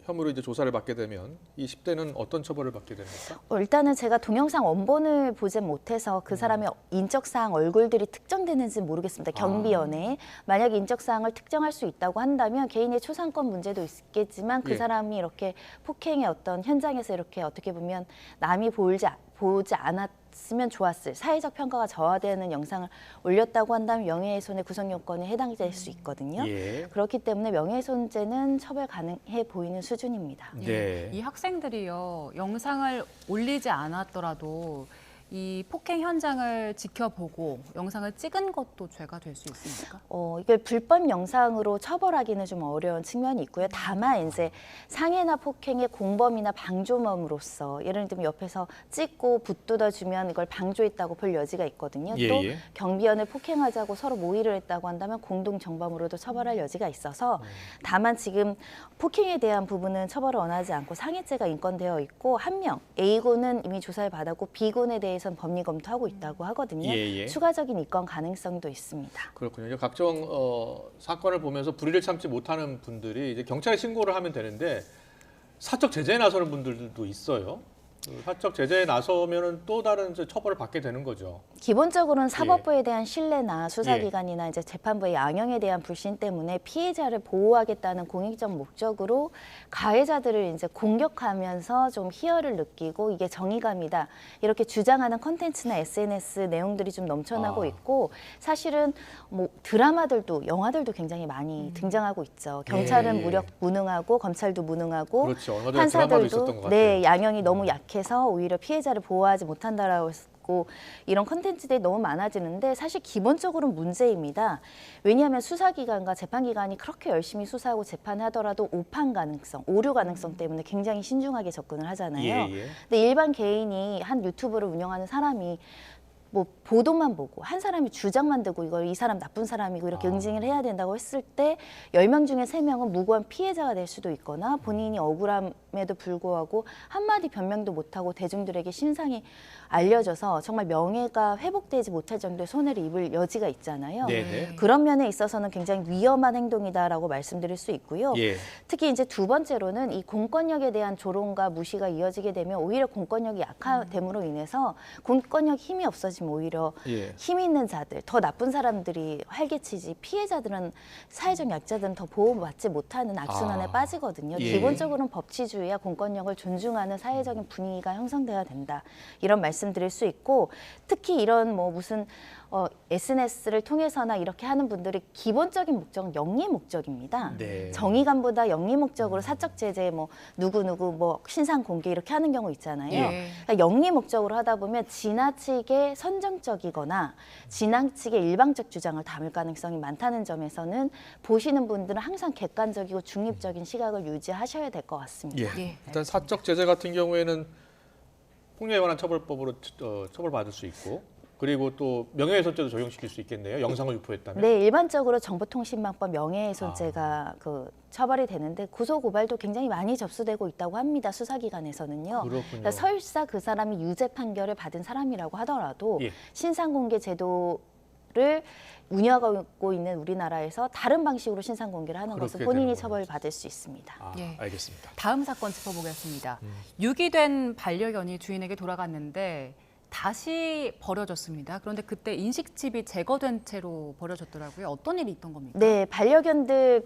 혐의로 이제 조사를 받게 되면 이 10대는 어떤 처벌을 받게 됩니까? 일단은 제가 동영상 원본을 보진 못해서 그 사람의 인적사항 얼굴들이 특정되는지 모르겠습니다. 경비원에 만약 인적사항을 특정할 수 있다고 한다면 개인의 초상권 문제도 있겠지만 그 예. 사람이 이렇게 폭행의 어떤 현장에서 이렇게 어떻게 보면 남이 보지 않았으면 좋았을 사회적 평가가 저하되는 영상을 올렸다고 한다면 명예훼손의 구성 요건에 해당될 수 있거든요. 예. 그렇기 때문에 명예훼손죄는 처벌 가능해 보이는 수준입니다. 네. 이 학생들이요, 영상을 올리지 않았더라도 이 폭행 현장을 지켜보고 영상을 찍은 것도 죄가 될 수 있습니까? 이게 불법 영상으로 처벌하기는 좀 어려운 측면이 있고요. 다만 이제 상해나 폭행의 공범이나 방조범으로서 예를 들면 옆에서 찍고 붙들어주면 이걸 방조했다고 볼 여지가 있거든요. 예, 또 예. 경비원을 폭행하자고 서로 모의를 했다고 한다면 공동정범으로도 처벌할 여지가 있어서 다만 지금 폭행에 대한 부분은 처벌을 원하지 않고 상해죄가 인권되어 있고 한 명 A군은 이미 조사를 받았고 B군에 대해서는 법리 검토하고 있다고 하거든요. 예, 예. 추가적인 입건 가능성도 있습니다. 그렇군요. 이제 각종 사건을 보면서 불의를 참지 못하는 분들이 이제 경찰에 신고를 하면 되는데 사적 제재에 나서는 분들도 있어요. 사적 제재에 나서면은 또 다른 이제 처벌을 받게 되는 거죠. 기본적으로는 사법부에 대한 신뢰나 수사기관이나 이제 재판부의 양형에 대한 불신 때문에 피해자를 보호하겠다는 공익적 목적으로 가해자들을 이제 공격하면서 좀 희열을 느끼고 이게 정의감이다 이렇게 주장하는 콘텐츠나 SNS 내용들이 좀 넘쳐나고 있고 사실은 뭐 드라마들도 영화들도 굉장히 많이 등장하고 있죠. 경찰은 예. 무력 무능하고 검찰도 무능하고 그렇죠. 얼마 전에 드라마도 있었던 것 같아요. 네, 양형이 너무 약해서 오히려 피해자를 보호하지 못한다라고 했고 이런 콘텐츠들이 너무 많아지는데 사실 기본적으로는 문제입니다. 왜냐하면 수사기관과 재판기관이 그렇게 열심히 수사하고 재판하더라도 오판 가능성, 오류 가능성 때문에 굉장히 신중하게 접근을 하잖아요. 예. 근데 일반 개인이 한 유튜브를 운영하는 사람이 뭐 보도만 보고 한 사람이 주장만 들고 이걸 이 사람 나쁜 사람이고 이렇게 응징을 해야 된다고 했을 때 10명 중에 3명은 무고한 피해자가 될 수도 있거나 본인이 억울함에도 불구하고 한마디 변명도 못하고 대중들에게 신상이 알려져서 정말 명예가 회복되지 못할 정도의 손해를 입을 여지가 있잖아요. 네네. 그런 면에 있어서는 굉장히 위험한 행동이다라고 말씀드릴 수 있고요. 예. 특히 이제 두 번째로는 이 공권력에 대한 조롱과 무시가 이어지게 되면 오히려 공권력이 약화됨으로 인해서 공권력 힘이 없어지면 오히려 예. 힘 있는 자들, 더 나쁜 사람들이 활개치지 피해자들은 사회적 약자들은 더 보호받지 못하는 악순환에 빠지거든요. 예. 기본적으로는 법치주의와 공권력을 존중하는 사회적인 분위기가 형성돼야 된다. 이런 말씀드릴 수 있고 특히 이런 뭐 무슨 SNS를 통해서나 이렇게 하는 분들이 기본적인 목적은 영리 목적입니다. 네. 정의감보다 영리 목적으로 사적 제재 뭐 누구 뭐 신상 공개 이렇게 하는 경우 있잖아요. 예. 그러니까 영리 목적으로 하다 보면 지나치게 선정적이거나 지나치게 일방적 주장을 담을 가능성이 많다는 점에서는 보시는 분들은 항상 객관적이고 중립적인 시각을 유지하셔야 될 것 같습니다. 예. 일단 사적 제재 같은 경우에는 폭력에 관한 처벌법으로 처벌받을 수 있고 그리고 또 명예훼손죄도 적용시킬 수 있겠네요. 영상을 유포했다면. 네, 일반적으로 정보통신망법 명예훼손죄가 그 처벌이 되는데 고소고발도 굉장히 많이 접수되고 있다고 합니다. 수사기관에서는요. 그렇군요. 그러니까 설사 그 사람이 유죄 판결을 받은 사람이라고 하더라도 예. 신상공개 제도를 운영하고 있는 우리나라에서 다른 방식으로 신상공개를 하는 것은 그렇게 본인이 되는 처벌받을 수 있습니다. 예. 알겠습니다. 다음 사건 짚어보겠습니다. 유기된 반려견이 주인에게 돌아갔는데 다시 버려졌습니다. 그런데 그때 인식칩이 제거된 채로 버려졌더라고요. 어떤 일이 있던 겁니까? 네, 반려견들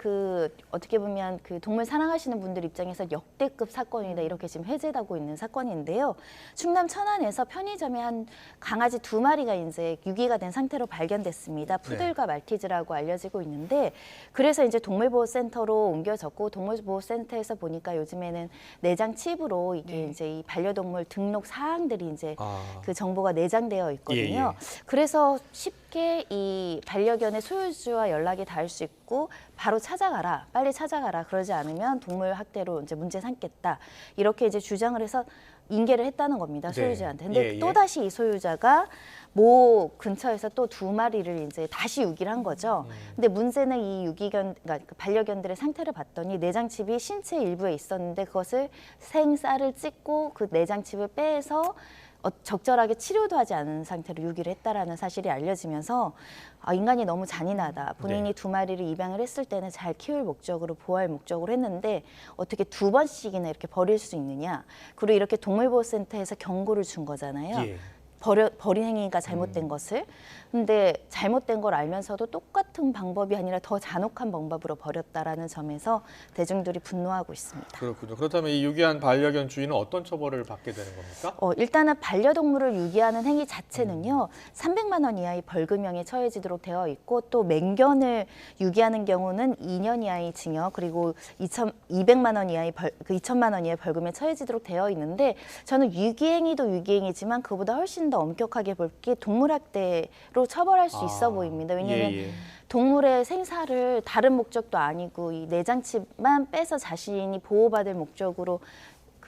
어떻게 보면 그 동물 사랑하시는 분들 입장에서 역대급 사건이다 이렇게 지금 회자되고 있는 사건인데요. 충남 천안에서 편의점에 한 강아지 2마리가 이제 유기가 된 상태로 발견됐습니다. 푸들과 말티즈라고 알려지고 있는데 그래서 이제 동물보호센터로 옮겨졌고 동물보호센터에서 보니까 요즘에는 내장 칩으로 이게 이제 이 반려동물 등록 사항들이 이제 그 정보가 내장되어 있거든요. 그래서 쉽게 이 반려견의 소유주와 연락이 닿을 수 있고 바로 찾아가라, 빨리 찾아가라. 그러지 않으면 동물 학대로 이제 문제 삼겠다. 이렇게 이제 주장을 해서 인계를 했다는 겁니다. 소유주한테. 근데 또 다시 이 소유자가 모 근처에서 또 2마리를 이제 다시 유기를 한 거죠. 근데 문제는 이 그러니까 반려견들의 상태를 봤더니 내장칩이 신체 일부에 있었는데 그것을 생쌀을 찍고 그 내장칩을 빼서 적절하게 치료도 하지 않은 상태로 유기를 했다라는 사실이 알려지면서 인간이 너무 잔인하다. 본인이 두 마리를 입양을 했을 때는 잘 키울 목적으로 보호할 목적으로 했는데 어떻게 두 번씩이나 이렇게 버릴 수 있느냐. 그리고 이렇게 동물보호센터에서 경고를 준 거잖아요. 버린 행위가 잘못된 것을. 근데 잘못된 걸 알면서도 똑같은 방법이 아니라 더 잔혹한 방법으로 버렸다라는 점에서 대중들이 분노하고 있습니다. 그렇군요. 그렇다면 이 유기한 반려견 주인은 어떤 처벌을 받게 되는 겁니까? 일단은 반려동물을 유기하는 행위 자체는요. 300만 원 이하의 벌금형에 처해지도록 되어 있고 또 맹견을 유기하는 경우는 2년 이하의 징역 그리고 200만 원 이하의 2천만 원 이하의 벌금에 처해지도록 되어 있는데 저는 유기행위도 유기행위지만 그보다 훨씬 더 엄격하게 볼 게 동물학대로 처벌할 수 있어 보입니다. 왜냐하면 동물의 생사를 다른 목적도 아니고 이 내장치만 빼서 자신이 보호받을 목적으로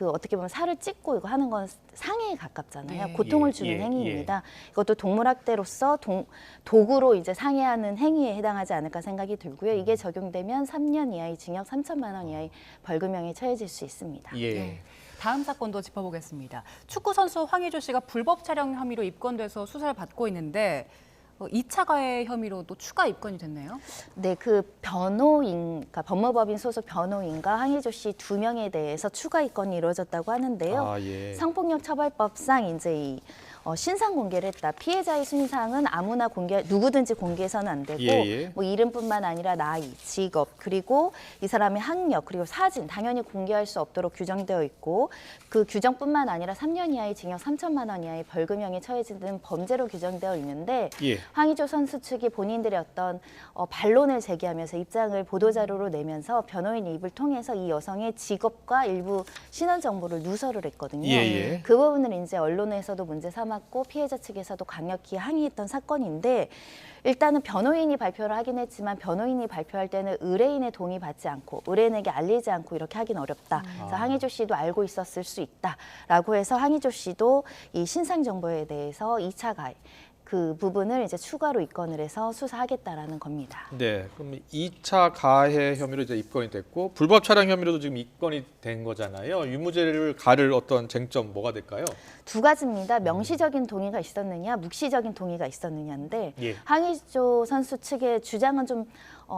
어떻게 보면 살을 찢고 이거 하는 건 상해에 가깝잖아요. 고통을 주는 행위입니다. 이것도 동물학대로서 도구로 이제 상해하는 행위에 해당하지 않을까 생각이 들고요. 이게 적용되면 3년 이하의 징역 3천만 원 이하의 벌금형에 처해질 수 있습니다. 다음 사건도 짚어보겠습니다. 축구 선수 황의조 씨가 불법 촬영 혐의로 입건돼서 수사를 받고 있는데 2차 가해 혐의로도 추가 입건이 됐네요. 네, 그 변호인, 그러니까 법무법인 소속 변호인과 황의조 씨 2명에 대해서 추가 입건이 이루어졌다고 하는데요. 성폭력 처벌법상 이제 신상 공개를 했다. 피해자의 신상은 아무나 누구든지 공개해서는 안 되고 뭐 이름뿐만 아니라 나이, 직업, 그리고 이 사람의 학력, 그리고 사진 당연히 공개할 수 없도록 규정되어 있고 그 규정뿐만 아니라 3년 이하의 징역 3천만 원 이하의 벌금형에 처해지는 범죄로 규정되어 있는데 황의조 선수 측이 본인들의 어떤 반론을 제기하면서 입장을 보도자료로 내면서 변호인 입을 통해서 이 여성의 직업과 일부 신원 정보를 누설을 했거든요. 그 부분을 이제 언론에서도 문제 삼았고 피해자 측에서도 강력히 항의했던 사건인데 일단은 변호인이 발표를 하긴 했지만 변호인이 발표할 때는 의뢰인의 동의 받지 않고 의뢰인에게 알리지 않고 이렇게 하긴 어렵다. 그래서 황의조 씨도 알고 있었을 수 있다라고 해서 황의조 씨도 이 신상 정보에 대해서 2차 가해 그 부분을 이제 추가로 입건을 해서 수사하겠다라는 겁니다. 네, 그럼 2차 가해 혐의로 이제 입건이 됐고 불법 촬영 혐의로도 지금 입건이 된 거잖아요. 유무죄를 가를 어떤 쟁점 뭐가 될까요? 두 가지입니다. 명시적인 동의가 있었느냐, 묵시적인 동의가 있었느냐인데 황의조 선수 측의 주장은 좀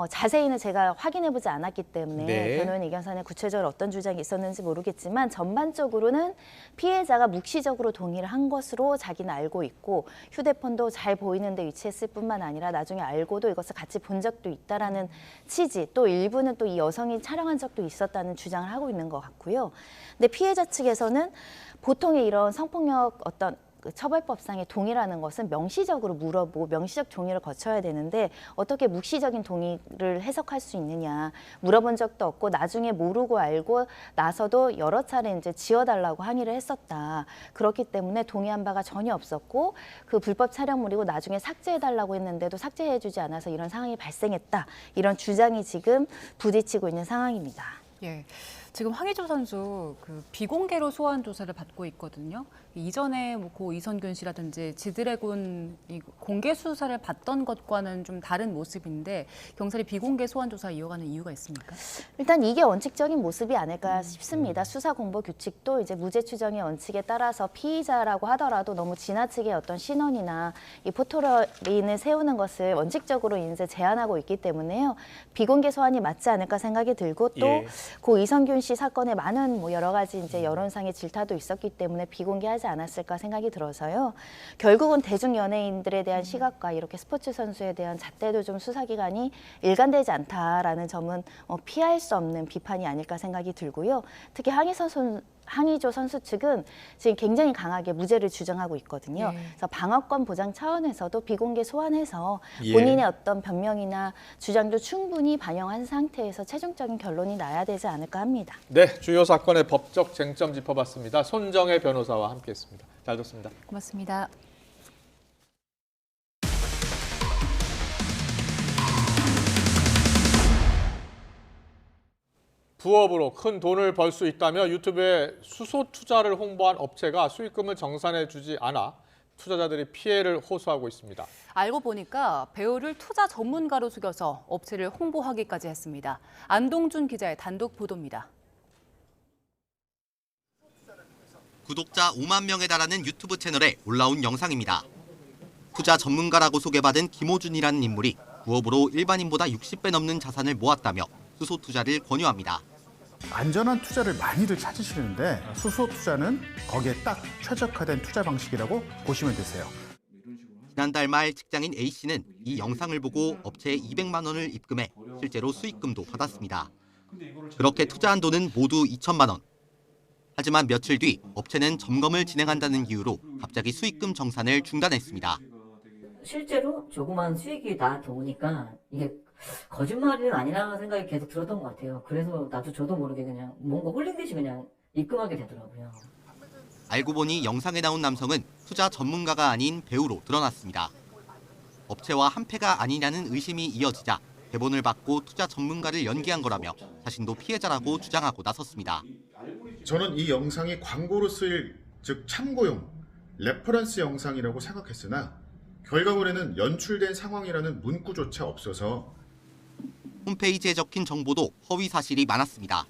자세히는 제가 확인해보지 않았기 때문에 변호인 의견서에 구체적으로 어떤 주장이 있었는지 모르겠지만 전반적으로는 피해자가 묵시적으로 동의를 한 것으로 자기는 알고 있고 휴대폰도 잘 보이는 데 위치했을 뿐만 아니라 나중에 알고도 이것을 같이 본 적도 있다라는 취지 또 일부는 또 이 여성이 촬영한 적도 있었다는 주장을 하고 있는 것 같고요. 근데 피해자 측에서는 보통의 이런 성폭력 어떤 처벌법상의 동의라는 것은 명시적으로 물어보고 명시적 동의를 거쳐야 되는데 어떻게 묵시적인 동의를 해석할 수 있느냐 물어본 적도 없고 나중에 모르고 알고 나서도 여러 차례 이제 지워달라고 항의를 했었다. 그렇기 때문에 동의한 바가 전혀 없었고 그 불법 촬영물이고 나중에 삭제해달라고 했는데도 삭제해주지 않아서 이런 상황이 발생했다. 이런 주장이 지금 부딪히고 있는 상황입니다. 지금 황의조 선수 그 비공개로 소환 조사를 받고 있거든요. 이전에 뭐 고 이선균 씨라든지 지드래곤 공개 수사를 받던 것과는 좀 다른 모습인데 경찰이 비공개 소환 조사 이어가는 이유가 있습니까? 일단 이게 원칙적인 모습이 아닐까 싶습니다. 수사 공보 규칙도 이제 무죄 추정의 원칙에 따라서 피의자라고 하더라도 너무 지나치게 어떤 신원이나 이 포토라인을 세우는 것을 원칙적으로 이제 제한하고 있기 때문에요. 비공개 소환이 맞지 않을까 생각이 들고 또 고 이선균 씨 사건에 많은 뭐 여러 가지 이제 여론상의 질타도 있었기 때문에 비공개하지 않았을까 생각이 들어서요. 결국은 대중 연예인들에 대한 시각과 이렇게 스포츠 선수에 대한 잣대도 좀 수사기관이 일관되지 않다라는 점은 피할 수 없는 비판이 아닐까 생각이 들고요. 특히 황의조 선수 측은 지금 굉장히 강하게 무죄를 주장하고 있거든요. 그래서 방어권 보장 차원에서도 비공개 소환해서 본인의 어떤 변명이나 주장도 충분히 반영한 상태에서 최종적인 결론이 나야 되지 않을까 합니다. 네, 주요 사건의 법적 쟁점 짚어봤습니다. 손정혜 변호사와 함께했습니다. 잘 듣습니다. 고맙습니다. 부업으로 큰 돈을 벌 수 있다며 유튜브에 수소 투자를 홍보한 업체가 수익금을 정산해주지 않아 투자자들이 피해를 호소하고 있습니다. 알고 보니까 배우를 투자 전문가로 속여서 업체를 홍보하기까지 했습니다. 안동준 기자의 단독 보도입니다. 구독자 5만 명에 달하는 유튜브 채널에 올라온 영상입니다. 투자 전문가라고 소개받은 김호준이라는 인물이 부업으로 일반인보다 60배 넘는 자산을 모았다며 수소 투자를 권유합니다. 안전한 투자를 많이들 찾으시는데 수소 투자는 거기에 딱 최적화된 투자 방식이라고 보시면 되세요. 지난달 말 직장인 A씨는 이 영상을 보고 업체에 200만 원을 입금해 실제로 수익금도 받았습니다. 그렇게 투자한 돈은 모두 2천만 원. 하지만 며칠 뒤 업체는 점검을 진행한다는 이유로 갑자기 수익금 정산을 중단했습니다. 실제로 조그만 수익이 다 들어오니까 이게 거짓말은 아니라는 생각이 계속 들었던 것 같아요. 그래서 저도 모르게 그냥 뭔가 홀린 듯이 그냥 입금하게 되더라고요. 알고 보니 영상에 나온 남성은 투자 전문가가 아닌 배우로 드러났습니다. 업체와 한패가 아니냐는 의심이 이어지자 대본을 받고 투자 전문가를 연기한 거라며 자신도 피해자라고 주장하고 나섰습니다. 저는 이 영상이 광고로 쓰일 즉 참고용, 레퍼런스 영상이라고 생각했으나 결과물에는 연출된 상황이라는 문구조차 없어서 홈페이지에 적힌 정보도 허위 사실이 많았습니다.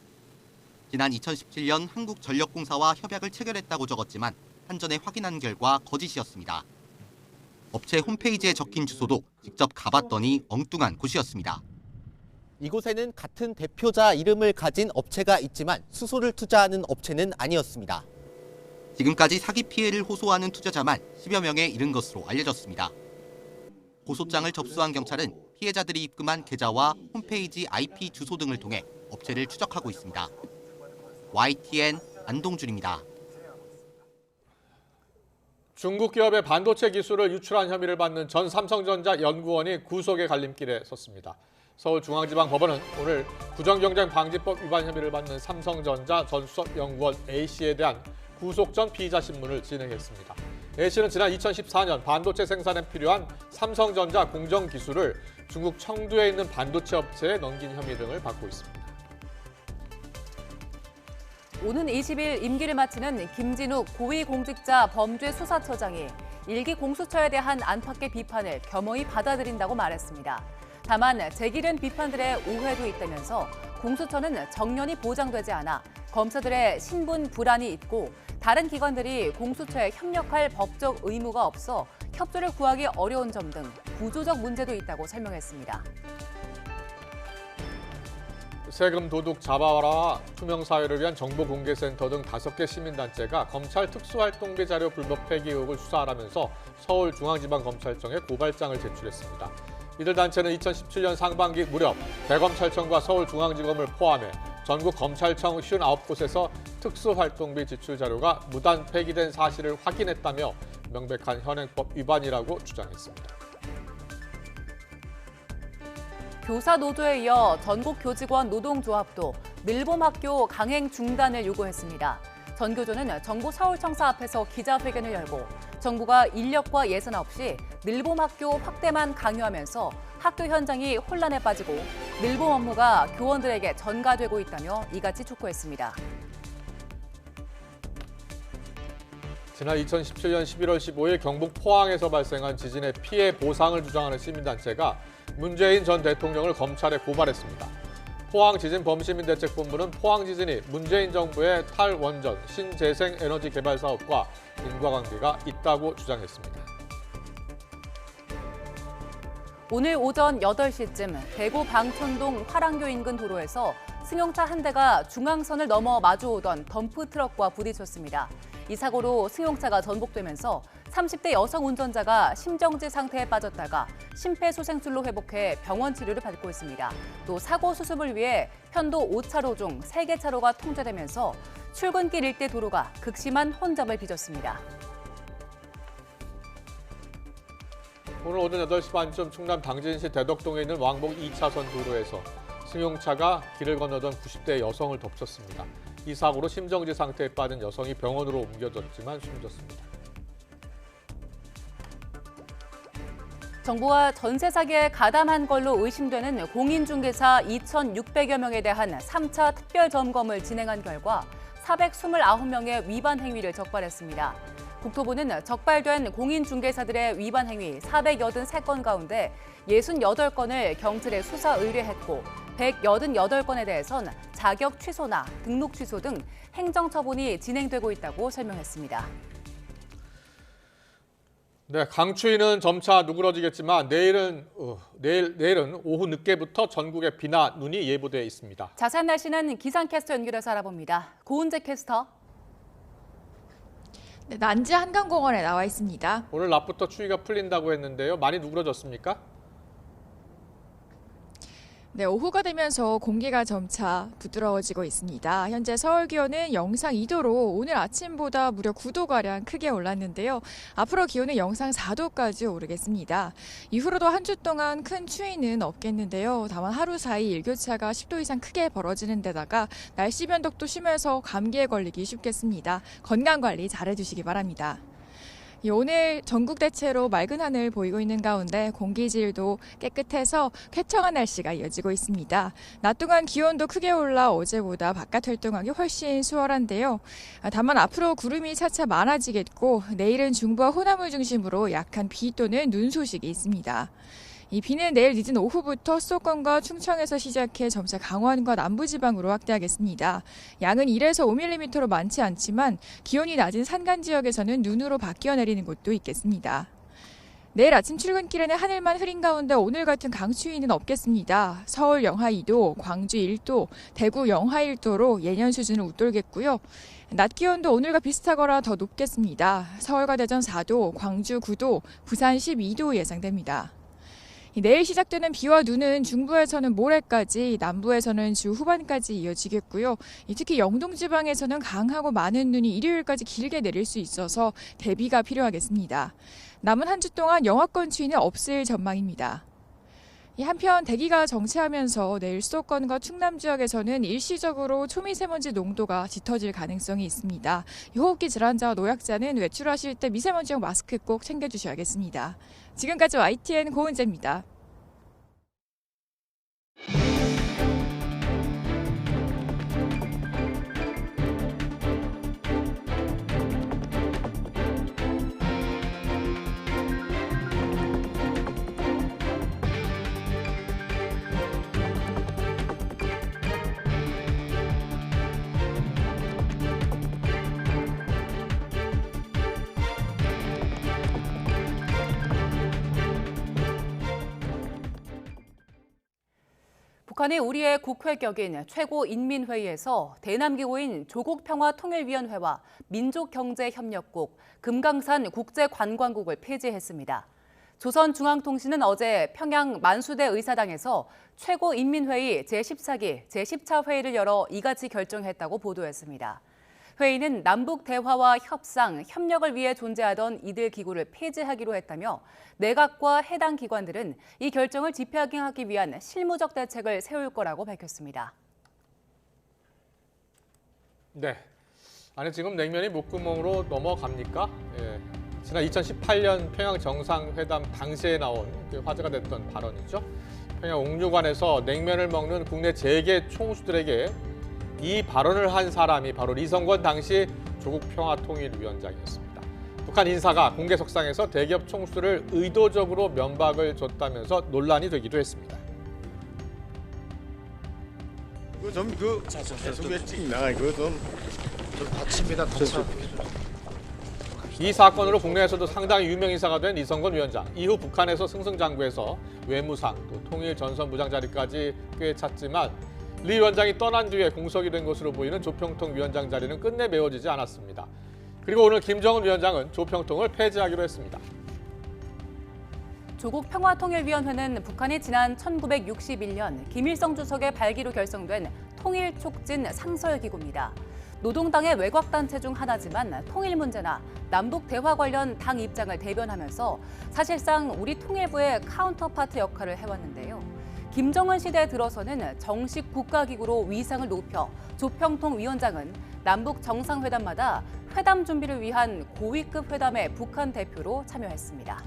지난 2017년 한국전력공사와 협약을 체결했다고 적었지만 한전에 확인한 결과 거짓이었습니다. 업체 홈페이지에 적힌 주소도 직접 가봤더니 엉뚱한 곳이었습니다. 이곳에는 같은 대표자 이름을 가진 업체가 있지만 수소를 투자하는 업체는 아니었습니다. 지금까지 사기 피해를 호소하는 투자자만 10여 명에 이른 것으로 알려졌습니다. 고소장을 접수한 경찰은 피해자들이 입금한 계좌와 홈페이지 IP 주소 등을 통해 업체를 추적하고 있습니다. YTN 안동준입니다. 중국 기업의 반도체 기술을 유출한 혐의를 받는 전 삼성전자 연구원이 구속의 갈림길에 섰습니다. 서울중앙지방법원은 오늘 부정경쟁방지법 위반 혐의를 받는 삼성전자 전 수석연구원 A씨에 대한 구속 전 피의자 신문을 진행했습니다. A씨는 지난 2014년 반도체 생산에 필요한 삼성전자 공정 기술을 중국 청두에 있는 반도체 업체에 넘긴 혐의 등을 받고 있습니다. 오는 20일 임기를 마치는 김진욱 고위공직자 범죄수사처장이 일기 공수처에 대한 안팎의 비판을 겸허히 받아들인다고 말했습니다. 다만 제기된 비판들의 오해도 있다면서 공수처는 정년이 보장되지 않아 검사들의 신분 불안이 있고 다른 기관들이 공수처에 협력할 법적 의무가 없어 협조를 구하기 어려운 점 등 구조적 문제도 있다고 설명했습니다. 세금 도둑 잡아와라 투명사회를 위한 정보공개센터 등 5개 시민단체가 검찰 특수활동비 자료 불법 폐기 의혹을 수사하라면서 서울중앙지방검찰청에 고발장을 제출했습니다. 이들 단체는 2017년 상반기 무렵 대검찰청과 서울중앙지검을 포함해 전국 검찰청 59곳에서 특수활동비 지출 자료가 무단 폐기된 사실을 확인했다며 명백한 현행법 위반이라고 주장했습니다. 교사 노조에 이어 전국 교직원 노동조합도 늘봄학교 강행 중단을 요구했습니다. 전 교조는 정부 서울청사 앞에서 기자회견을 열고 정부가 인력과 예산 없이 늘봄학교 확대만 강요하면서 학교 현장이 혼란에 빠지고 늘봄 업무가 교원들에게 전가되고 있다며 이같이 촉구했습니다. 지난 2017년 11월 15일 경북 포항에서 발생한 지진의 피해 보상을 주장하는 시민단체가 문재인 전 대통령을 검찰에 고발했습니다. 포항지진범시민대책본부는 포항지진이 문재인 정부의 탈원전, 신재생에너지 개발 사업과 인과관계가 있다고 주장했습니다. 오늘 오전 8시쯤 대구 방촌동 화랑교 인근 도로에서 승용차 한 대가 중앙선을 넘어 마주오던 덤프트럭과 부딪혔습니다. 이 사고로 승용차가 전복되면서 30대 여성 운전자가 심정지 상태에 빠졌다가 심폐소생술로 회복해 병원 치료를 받고 있습니다. 또 사고 수습을 위해 편도 5차로 중 3개 차로가 통제되면서 출근길 일대 도로가 극심한 혼잡을 빚었습니다. 오늘 오전 8시 반쯤 충남 당진시 대덕동에 있는 왕복 2차선 도로에서 승용차가 길을 건너던 90대 여성을 덮쳤습니다. 이 사고로 심정지 상태에 빠진 여성이 병원으로 옮겨졌지만 숨졌습니다. 정부와 전세 사기에 가담한 걸로 의심되는 공인중개사 2,600여 명에 대한 3차 특별 점검을 진행한 결과 429명의 위반 행위를 적발했습니다. 국토부는 적발된 공인중개사들의 위반 행위 483건 가운데 68건을 경찰에 수사 의뢰했고 188건에 대해선 자격 취소나 등록 취소 등 행정처분이 진행되고 있다고 설명했습니다. 네, 강추위는 점차 누그러지겠지만 내일은 오후 늦게부터 전국에 비나 눈이 예보돼 있습니다. 자세한 날씨는 기상캐스터 연결해서 알아봅니다. 고은재 캐스터. 네, 난지 한강공원에 나와 있습니다. 오늘 낮부터 추위가 풀린다고 했는데요. 많이 누그러졌습니까? 네, 오후가 되면서 공기가 점차 부드러워지고 있습니다. 현재 서울 기온은 영상 2도로 오늘 아침보다 무려 9도가량 크게 올랐는데요. 앞으로 기온은 영상 4도까지 오르겠습니다. 이후로도 한 주 동안 큰 추위는 없겠는데요. 다만 하루 사이 일교차가 10도 이상 크게 벌어지는 데다가 날씨 변덕도 심해서 감기에 걸리기 쉽겠습니다. 건강관리 잘해주시기 바랍니다. 오늘 전국 대체로 맑은 하늘 보이고 있는 가운데 공기질도 깨끗해서 쾌청한 날씨가 이어지고 있습니다. 낮 동안 기온도 크게 올라 어제보다 바깥 활동하기 훨씬 수월한데요. 다만 앞으로 구름이 차차 많아지겠고 내일은 중부와 호남을 중심으로 약한 비 또는 눈 소식이 있습니다. 이 비는 내일 늦은 오후부터 수도권과 충청에서 시작해 점차 강원과 남부지방으로 확대하겠습니다. 양은 1에서 5mm로 많지 않지만 기온이 낮은 산간 지역에서는 눈으로 바뀌어 내리는 곳도 있겠습니다. 내일 아침 출근길에는 하늘만 흐린 가운데 오늘 같은 강추위는 없겠습니다. 서울 영하 2도, 광주 1도, 대구 영하 1도로 예년 수준을 웃돌겠고요. 낮 기온도 오늘과 비슷하거나 더 높겠습니다. 서울과 대전 4도, 광주 9도, 부산 12도 예상됩니다. 내일 시작되는 비와 눈은 중부에서는 모레까지, 남부에서는 주 후반까지 이어지겠고요. 특히 영동 지방에서는 강하고 많은 눈이 일요일까지 길게 내릴 수 있어서 대비가 필요하겠습니다. 남은 한 주 동안 영하권 추위는 없을 전망입니다. 한편 대기가 정체하면서 내일 수도권과 충남 지역에서는 일시적으로 초미세먼지 농도가 짙어질 가능성이 있습니다. 호흡기 질환자와 노약자는 외출하실 때 미세먼지용 마스크 꼭 챙겨주셔야겠습니다. 지금까지 YTN 고은재입니다. 북한이 우리의 국회격인 최고인민회의에서 대남기구인 조국평화통일위원회와 민족경제협력국, 금강산 국제관광국을 폐지했습니다. 조선중앙통신은 어제 평양 만수대 의사당에서 최고인민회의 제14기 제10차 회의를 열어 이같이 결정했다고 보도했습니다. 회의는 남북 대화와 협상, 협력을 위해 존재하던 이들 기구를 폐지하기로 했다며 내각과 해당 기관들은 이 결정을 집행하기 위한 실무적 대책을 세울 거라고 밝혔습니다. 네, 아니 지금 냉면이 목구멍으로 넘어갑니까? 예. 지난 2018년 평양 정상회담 당시에 나온 화제가 됐던 발언이죠. 평양 옥류관에서 냉면을 먹는 국내 재계 총수들에게 이 발언을 한 사람이 바로 리성권 당시 조국평화통일위원장이었습니다. 북한 인사가 공개석상에서 대기업 총수를 의도적으로 면박을 줬다면서 논란이 되기도 했습니다. 이 사건으로 국내에서도 상당히 유명 인사가 된 리성권 위원장. 이후 북한에서 승승장구해서 외무상, 또 통일전선부장 자리까지 꽤 찼지만 리 위원장이 떠난 뒤에 공석이 된 것으로 보이는 조평통 위원장 자리는 끝내 메워지지 않았습니다. 그리고 오늘 김정은 위원장은 조평통을 폐지하기로 했습니다. 조국평화통일위원회는 북한이 지난 1961년 김일성 주석의 발기로 결성된 통일촉진 상설기구입니다. 노동당의 외곽단체 중 하나지만 통일 문제나 남북 대화 관련 당 입장을 대변하면서 사실상 우리 통일부의 카운터파트 역할을 해왔는데요. 김정은 시대에 들어서는 정식 국가기구로 위상을 높여 조평통 위원장은 남북 정상회담마다 회담 준비를 위한 고위급 회담에 북한 대표로 참여했습니다.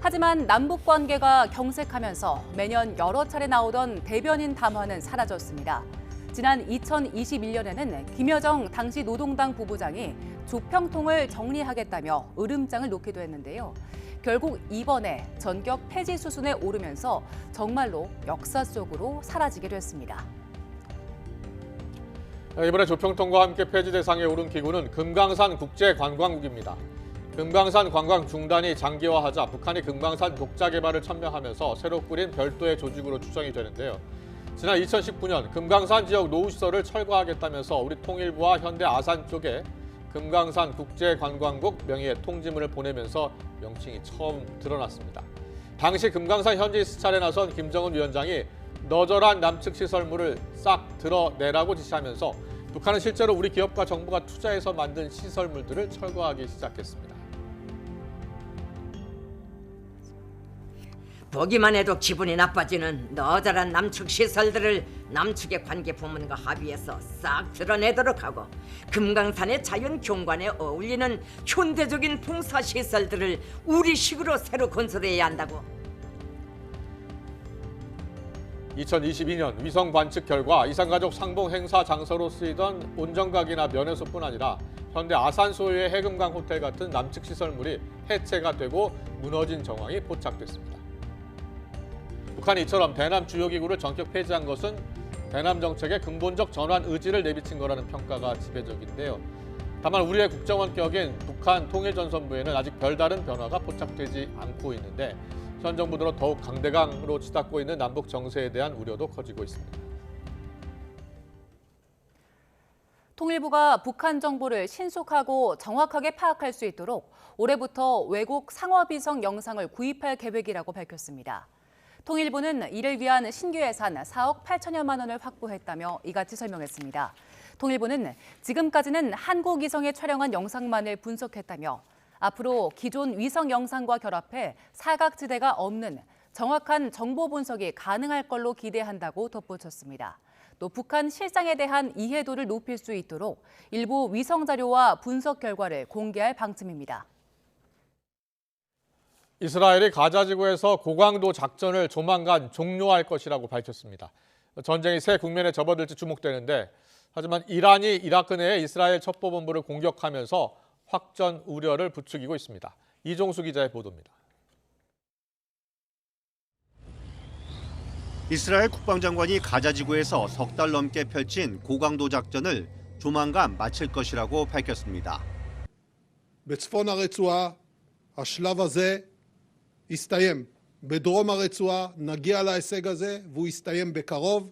하지만 남북 관계가 경색하면서 매년 여러 차례 나오던 대변인 담화는 사라졌습니다. 지난 2021년에는 김여정 당시 노동당 부부장이 조평통을 정리하겠다며 으름장을 놓기도 했는데요. 결국 이번에 전격 폐지 수순에 오르면서 정말로 역사 속으로 사라지게 됐습니다. 이번에 조평통과 함께 폐지 대상에 오른 기구는 금강산 국제관광국입니다. 금강산 관광 중단이 장기화하자 북한이 금강산 독자 개발을 천명하면서 새로 꾸린 별도의 조직으로 추정이 되는데요. 지난 2019년 금강산 지역 노후시설을 철거하겠다면서 우리 통일부와 현대 아산 쪽에 금강산 국제관광국 명의의 통지문을 보내면서 명칭이 처음 드러났습니다. 당시 금강산 현지 수찰에 나선 김정은 위원장이 너절한 남측 시설물을 싹 드러내라고 지시하면서 북한은 실제로 우리 기업과 정부가 투자해서 만든 시설물들을 철거하기 시작했습니다. 보기만 해도 기분이 나빠지는 너절한 남측 시설들을 남측의 관계 부문과 합의해서 싹 드러내도록 하고 금강산의 자연 경관에 어울리는 현대적인 봉사 시설들을 우리식으로 새로 건설해야 한다고. 2022년 위성 관측 결과 이산가족 상봉 행사 장소로 쓰이던 온정각이나 면회소뿐 아니라 현대 아산 소유의 해금강 호텔 같은 남측 시설물이 해체가 되고 무너진 정황이 포착됐습니다. 북한이 이처럼 대남 주요 기구를 전격 폐지한 것은 대남 정책의 근본적 전환 의지를 내비친 거라는 평가가 지배적인데요. 다만 우리의 국정원격인 북한 통일전선부에는 아직 별다른 변화가 포착되지 않고 있는데 현 정부 들어 더욱 강대강으로 치닫고 있는 남북 정세에 대한 우려도 커지고 있습니다. 통일부가 북한 정보를 신속하고 정확하게 파악할 수 있도록 올해부터 외국 상어비성 영상을 구입할 계획이라고 밝혔습니다. 통일부는 이를 위한 신규 예산 4억 8천여만 원을 확보했다며 이같이 설명했습니다. 통일부는 지금까지는 한국 위성에 촬영한 영상만을 분석했다며 앞으로 기존 위성 영상과 결합해 사각지대가 없는 정확한 정보 분석이 가능할 걸로 기대한다고 덧붙였습니다. 또 북한 실상에 대한 이해도를 높일 수 있도록 일부 위성 자료와 분석 결과를 공개할 방침입니다. 이스라엘이 가자 지구에서 고강도 작전을 조만간 종료할 것이라고 밝혔습니다. 전쟁이 새 국면에 접어들지 주목되는데 하지만 이란이 이라크 내에 이스라엘 첩보본부를 공격하면서 확전 우려를 부추기고 있습니다. 이종수 기자의 보도입니다. 이스라엘 국방장관이 가자 지구에서 석 달 넘게 펼친 고강도 작전을 조만간 마칠 것이라고 밝혔습니다. בצפון הרצועה השלב הזה יסתיים. בדרום הרצועה נגיע להישג הזה והוא יסתיים בקרוב.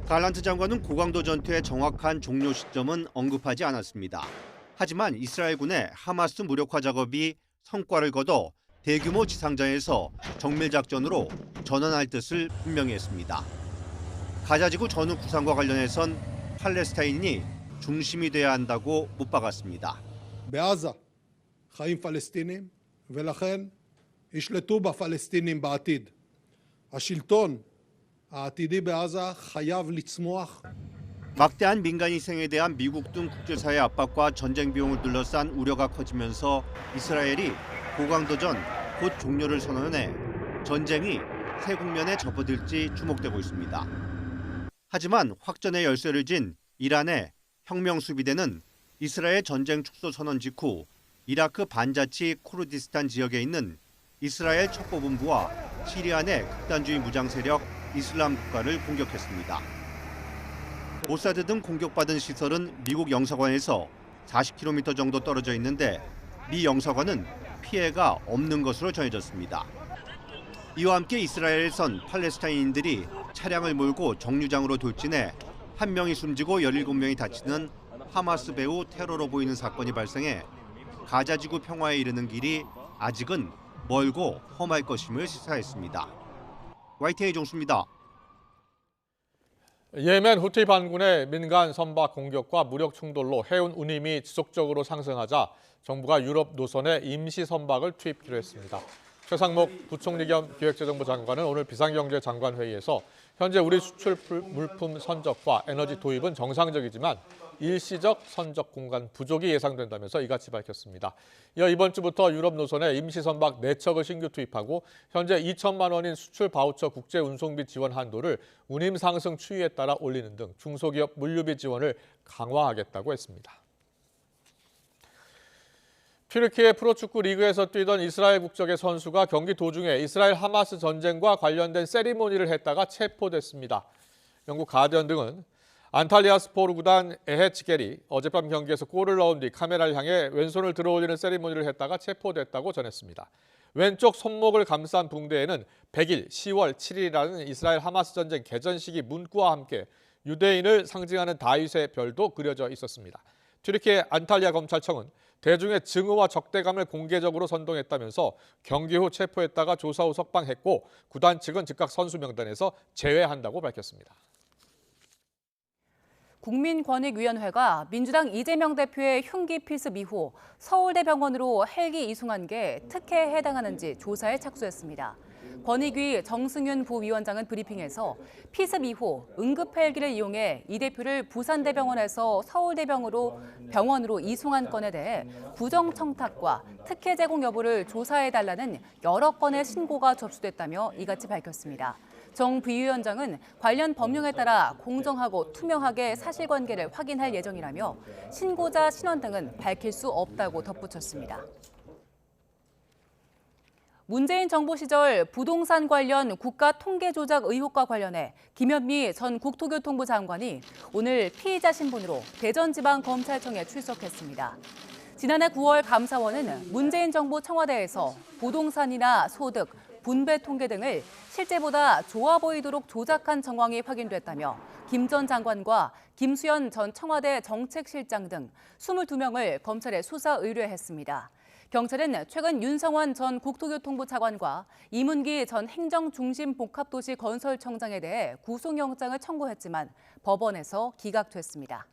갈란트 장관은 고강도 전투의 정확한 종료 시점은 언급하지 않았습니다. 하지만 이스라엘군의 하마스 무력화 작업이 성과를 거둬 대규모 지상전에서 정밀 작전으로 전환할 뜻을 분명히 했습니다. 가자지구 전후 구상과 관련해선 팔레스타인이 중심이 돼야 한다고 못 박았습니다. בעזה חיים פלסטינים ולכן ישלטו בפלסטינים בעתיד. השלטון העתידי בעזה חייב לצמוח. 막대한 민간 희생에 대한 미국 등 국제사회 압박과 전쟁 비용을 둘러싼 우려가 커지면서 이스라엘이 고강도전 곧 종료를 선언해 전쟁이 새 국면에 접어들지 주목되고 있습니다. 하지만 확전의 열쇠를 진 이란의 혁명수비대는 이스라엘 전쟁 축소 선언 직후 이라크 반자치 쿠르디스탄 지역에 있는 이스라엘 첩보본부와 시리아 내 극단주의 무장 세력 이슬람 국가를 공격했습니다. 모사드 등 공격받은 시설은 미국 영사관에서 40km 정도 떨어져 있는데 미 영사관은 피해가 없는 것으로 전해졌습니다. 이와 함께 이스라엘에선 팔레스타인인들이 차량을 몰고 정류장으로 돌진해 1명이 숨지고 17명이 다치는 하마스 배후 테러로 보이는 사건이 발생해 가자지구 평화에 이르는 길이 아직은 멀고 험할 것임을 시사했습니다. YTN 종수입니다. 예멘 후티 반군의 민간 선박 공격과 무력 충돌로 해운 운임이 지속적으로 상승하자 정부가 유럽 노선에 임시 선박을 투입키로 했습니다. 최상목 부총리 겸 기획재정부 장관은 오늘 비상경제장관회의에서 현재 우리 수출 물품 선적과 에너지 도입은 정상적이지만 일시적 선적 공간 부족이 예상된다면서 이같이 밝혔습니다. 이어 이번 주부터 유럽 노선에 임시 선박 4척을 신규 투입하고 현재 2천만 원인 수출 바우처 국제 운송비 지원 한도를 운임 상승 추이에 따라 올리는 등 중소기업 물류비 지원을 강화하겠다고 했습니다. 튀르키예 프로축구 리그에서 뛰던 이스라엘 국적의 선수가 경기 도중에 이스라엘 하마스 전쟁과 관련된 세리머니를 했다가 체포됐습니다. 영국 가디언 등은 안탈리아 스포르 구단 에헤치겔이 어젯밤 경기에서 골을 넣은 뒤 카메라를 향해 왼손을 들어올리는 세리머니를 했다가 체포됐다고 전했습니다. 왼쪽 손목을 감싼 붕대에는 100일 10월 7일이라는 이스라엘 하마스 전쟁 개전 시기 문구와 함께 유대인을 상징하는 다윗의 별도 그려져 있었습니다. 튀르키예 안탈리아 검찰청은 대중의 증오와 적대감을 공개적으로 선동했다면서 경기 후 체포했다가 조사 후 석방했고 구단 측은 즉각 선수 명단에서 제외한다고 밝혔습니다. 국민권익위원회가 민주당 이재명 대표의 흉기 필습 이후 서울대병원으로 헬기 이송한 게 특혜에 해당하는지 조사에 착수했습니다. 권익위 정승윤 부위원장은 브리핑에서 피습 이후 응급 헬기를 이용해 이 대표를 부산대병원에서 서울대병원으로 이송한 건에 대해 부정 청탁과 특혜 제공 여부를 조사해달라는 여러 건의 신고가 접수됐다며 이같이 밝혔습니다. 정 부위원장은 관련 법령에 따라 공정하고 투명하게 사실관계를 확인할 예정이라며 신고자 신원 등은 밝힐 수 없다고 덧붙였습니다. 문재인 정부 시절 부동산 관련 국가 통계 조작 의혹과 관련해 김현미 전 국토교통부 장관이 오늘 피의자 신분으로 대전지방검찰청에 출석했습니다. 지난해 9월 감사원은 문재인 정부 청와대에서 부동산이나 소득, 분배 통계 등을 실제보다 좋아 보이도록 조작한 정황이 확인됐다며 김 전 장관과 김수현 전 청와대 정책실장 등 22명을 검찰에 수사 의뢰했습니다. 경찰은 최근 윤성환 전 국토교통부 차관과 이문기 전 행정중심복합도시건설청장에 대해 구속영장을 청구했지만 법원에서 기각됐습니다.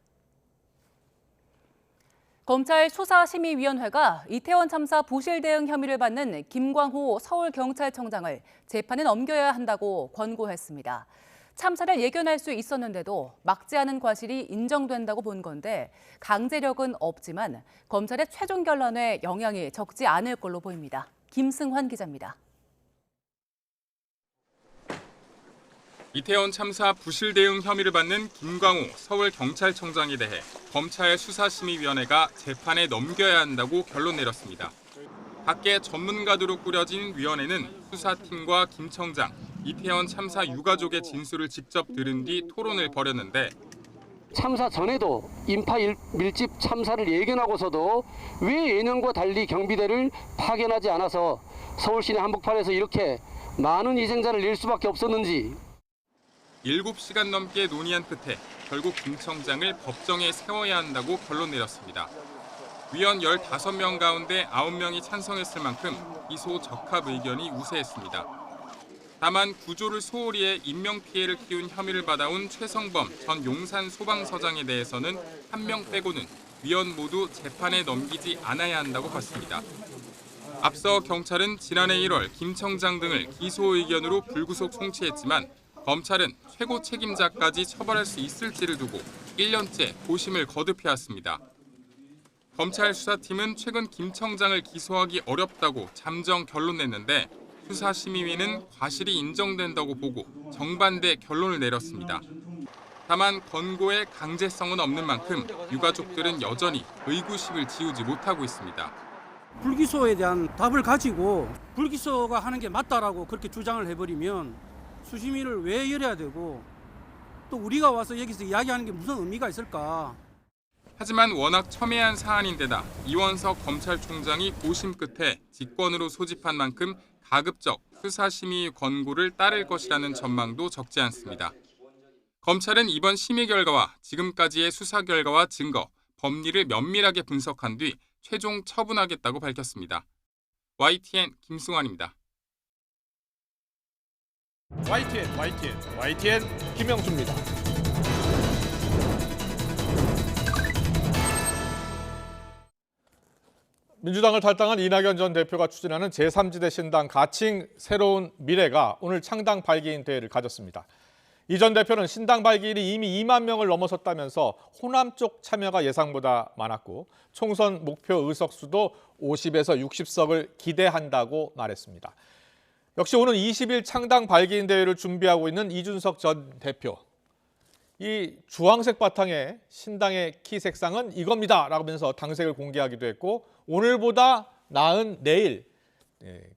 검찰 수사심의위원회가 이태원 참사 부실 대응 혐의를 받는 김광호 서울경찰청장을 재판에 넘겨야 한다고 권고했습니다. 참사를 예견할 수 있었는데도 막지 않은 과실이 인정된다고 본 건데 강제력은 없지만 검찰의 최종 결론에 영향이 적지 않을 걸로 보입니다. 김승환 기자입니다. 이태원 참사 부실 대응 혐의를 받는 김광호 서울경찰청장에 대해 검찰 수사심의위원회가 재판에 넘겨야 한다고 결론 내렸습니다. 밖에 전문가들로 꾸려진 위원회는 수사팀과 김 청장, 이태원 참사 유가족의 진술을 직접 들은 뒤 토론을 벌였는데 참사 전에도 인파 밀집 참사를 예견하고서도 왜 예년과 달리 경비대를 파견하지 않아서 서울시내 한복판에서 이렇게 많은 희생자를 낼 수밖에 없었는지 7시간 넘게 논의한 끝에 결국 김 청장을 법정에 세워야 한다고 결론 내렸습니다. 위원 15명 가운데 9명이 찬성했을 만큼 기소 적합 의견이 우세했습니다. 다만 구조를 소홀히 해 인명피해를 키운 혐의를 받아온 최성범 전 용산 소방서장에 대해서는 1명 빼고는 위원 모두 재판에 넘기지 않아야 한다고 봤습니다. 앞서 경찰은 지난해 1월 김 청장 등을 기소 의견으로 불구속 송치했지만 검찰은 최고 책임자까지 처벌할 수 있을지를 두고 1년째 고심을 거듭해왔습니다. 검찰 수사팀은 최근 김 청장을 기소하기 어렵다고 잠정 결론 냈는데 수사심의위는 과실이 인정된다고 보고 정반대 결론을 내렸습니다. 다만 권고의 강제성은 없는 만큼 유가족들은 여전히 의구심을 지우지 못하고 있습니다. 불기소에 대한 답을 가지고 불기소가 하는 게 맞다라고 그렇게 주장을 해버리면 수심위를 왜 열어야 되고 또 우리가 와서 여기서 이야기하는 게 무슨 의미가 있을까? 하지만 워낙 첨예한 사안인데다 이원석 검찰총장이 고심 끝에 직권으로 소집한 만큼 가급적 수사심의 권고를 따를 것이라는 전망도 적지 않습니다. 검찰은 이번 심의 결과와 지금까지의 수사 결과와 증거, 법리를 면밀하게 분석한 뒤 최종 처분하겠다고 밝혔습니다. YTN 김승환입니다. YTN 김영수입니다. 민주당을 탈당한 이낙연 전 대표가 추진하는 제3지대 신당 가칭 새로운 미래가 오늘 창당 발기인 대회를 가졌습니다. 이 전 대표는 신당 발기인이 이미 2만 명을 넘어섰다면서 호남 쪽 참여가 예상보다 많았고 총선 목표 의석수도 50에서 60석을 기대한다고 말했습니다. 역시 오는 20일 창당 발기인 대회를 준비하고 있는 이준석 전 대표. 이 주황색 바탕에 신당의 키 색상은 이겁니다 라면서 당색을 공개하기도 했고 오늘보다 나은 내일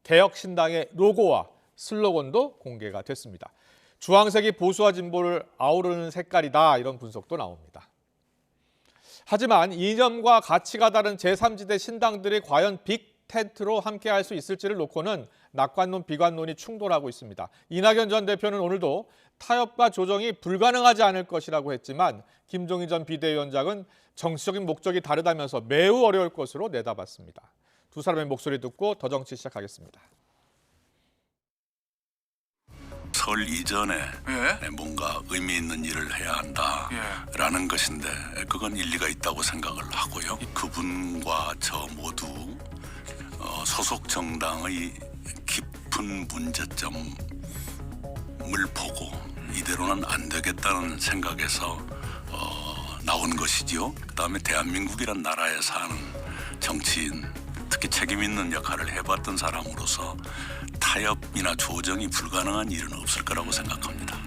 개혁신당의 로고와 슬로건도 공개가 됐습니다. 주황색이 보수와 진보를 아우르는 색깔이다 이런 분석도 나옵니다. 하지만 이념과 가치가 다른 제3지대 신당들이 과연 빅 텐트로 함께할 수 있을지를 놓고는 낙관론, 비관론이 충돌하고 있습니다. 이낙연 전 대표는 오늘도 타협과 조정이 불가능하지 않을 것이라고 했지만 김종인 전 비대위원장은 정치적인 목적이 다르다면서 매우 어려울 것으로 내다봤습니다. 두 사람의 목소리 듣고 더 정치 시작하겠습니다. 설 이전에 뭔가 의미 있는 일을 해야 한다라는 것인데 그건 일리가 있다고 생각을 하고요. 그분과 저 모두 소속 정당의 깊은 문제점을 보고 이대로는 안 되겠다는 생각에서 나온 것이지요. 그다음에 대한민국이란 나라에 사는 정치인, 특히 책임 있는 역할을 해봤던 사람으로서 타협이나 조정이 불가능한 일은 없을 거라고 생각합니다.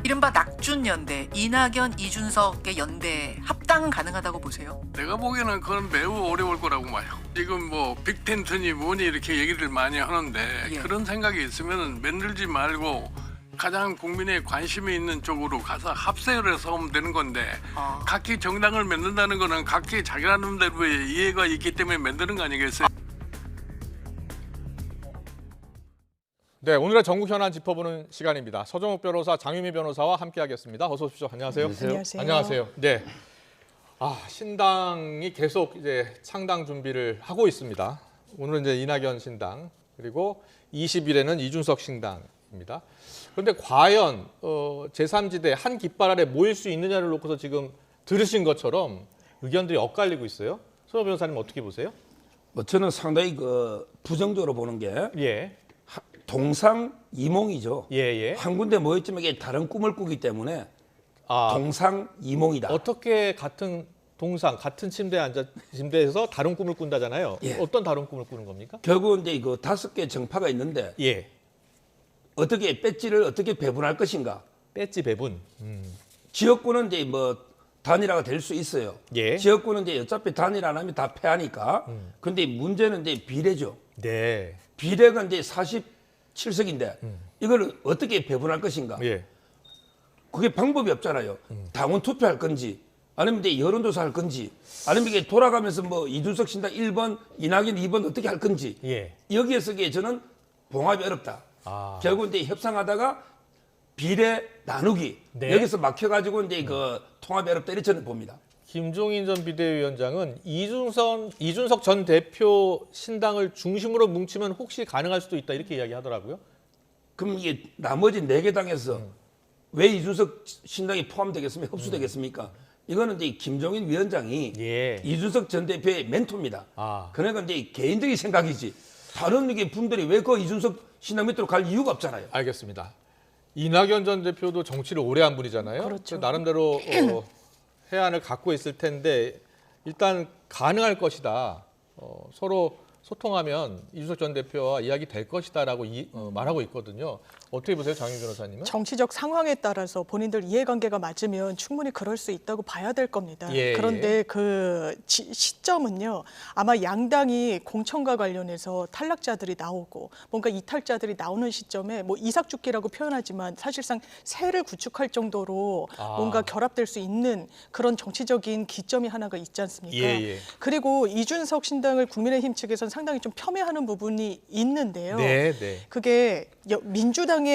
이른바 낙준연대, 이낙연, 이준석의 연대 합당은 가능하다고 보세요? 내가 보기에는 그건 매우 어려울 거라고 봐요. 지금 뭐 빅텐트니 뭐니 이렇게 얘기를 많이 하는데 그런 생각이 있으면 만들지 말고 가장 국민의 관심이 있는 쪽으로 가서 합세를 해서 하면 되는 건데 각기 정당을 만든다는 거는 각기 자기 나름대로의 이해가 있기 때문에 만드는 거 아니겠어요? 네, 오늘의 전국 현안 짚어보는 시간입니다. 서정욱 변호사, 장유미 변호사와 함께하겠습니다. 어서 오십시오. 안녕하세요. 안녕하세요. 안녕하세요. 네, 신당이 계속 이제 창당 준비를 하고 있습니다. 오늘은 이제 이낙연 신당 그리고 20일에는 이준석 신당입니다. 그런데 과연 제3지대 한 깃발 아래 모일 수 있느냐를 놓고서 지금 들으신 것처럼 의견들이 엇갈리고 있어요. 서정욱 변호사님 어떻게 보세요? 저는 상당히 부정적으로 보는 게 동상이몽이죠. 한 군데 모였지만 이게 다른 꿈을 꾸기 때문에 동상이몽이다. 어떻게 같은 침대에서 다른 꿈을 꾼다잖아요. 어떤 다른 꿈을 꾸는 겁니까? 결국은 이제 그 5개 정파가 있는데 어떻게 배지를 어떻게 배분할 것인가? 배지 배분. 지역구는 이제 뭐 단일화가 될 수 있어요. 지역구는 이제 어차피 단일화 안 하면 다 패하니까. 근데 문제는 이제 비례죠. 네. 비례가 이제 47석인데 이걸 어떻게 배분할 것인가? 그게 방법이 없잖아요. 당원 투표할 건지 아니면 이제 여론조사 할 건지 아니면 이게 돌아가면서 뭐 이준석 신당 1번, 이낙연 2번 어떻게 할 건지 여기에서 저는 봉합이 어렵다. 결국 이제 협상하다가 비례 나누기 여기서 막혀가지고 이제 그 통합이 어렵다 이렇게 저는 봅니다. 김종인 전 비대위원장은 이준석 전 대표 신당을 중심으로 뭉치면 혹시 가능할 수도 있다 이렇게 이야기하더라고요. 그럼 이게 나머지 4개 당에서 왜 이준석 신당이 포함되겠습니까? 흡수되겠습니까? 이거는 이제 김종인 위원장이 이준석 전 대표의 멘토입니다. 그러니까 이제 개인적인 생각이지 다른 분들이 왜 그 이준석 신당 밑으로 갈 이유가 없잖아요. 알겠습니다. 이낙연 전 대표도 정치를 오래 한 분이잖아요. 그렇죠. 나름대로 해안을 갖고 있을 텐데 일단 가능할 것이다. 서로 소통하면 이준석 전 대표와 이야기 될 것이다라고 말하고 있거든요. 어떻게 보세요, 장윤 변호사님은? 정치적 상황에 따라서 본인들 이해관계가 맞으면 충분히 그럴 수 있다고 봐야 될 겁니다. 그런데 그 시점은요. 아마 양당이 공천과 관련해서 탈락자들이 나오고 뭔가 이탈자들이 나오는 시점에 뭐 이삭죽기라고 표현하지만 사실상 세를 구축할 정도로 뭔가 결합될 수 있는 그런 정치적인 기점이 하나가 있지 않습니까? 그리고 이준석 신당을 국민의힘 측에서는 상당히 좀 폄훼하는 부분이 있는데요. 그게 민주당에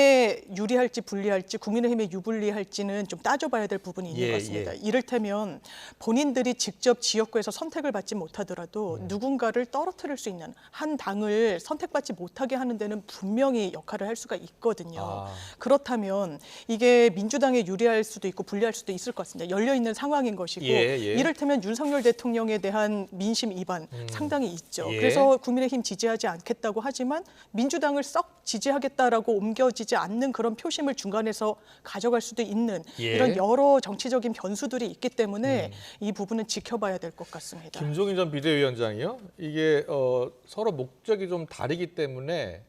유리할지 불리할지 국민의힘에 유불리할지는 좀 따져봐야 될 부분이 있는 것 같습니다. 이를테면 본인들이 직접 지역구에서 선택을 받지 못하더라도 누군가를 떨어뜨릴 수 있는 한 당을 선택받지 못하게 하는 데는 분명히 역할을 할 수가 있거든요. 그렇다면 이게 민주당에 유리할 수도 있고 불리할 수도 있을 것 같습니다. 열려있는 상황인 것이고 이를테면 윤석열 대통령에 대한 민심 이반 상당히 있죠. 그래서 국민의힘 지지하지 않겠다고 하지만 민주당을 썩 지지하겠다라고 옮겨지지 않는 그런 표심을 중간에서 가져갈 수도 있는 이런 여러 정치적인 변수들이 있기 때문에 이 부분은 지켜봐야 될 것 같습니다. 김종인 전 비대위원장이요. 이게 서로 목적이 좀 다르기 때문에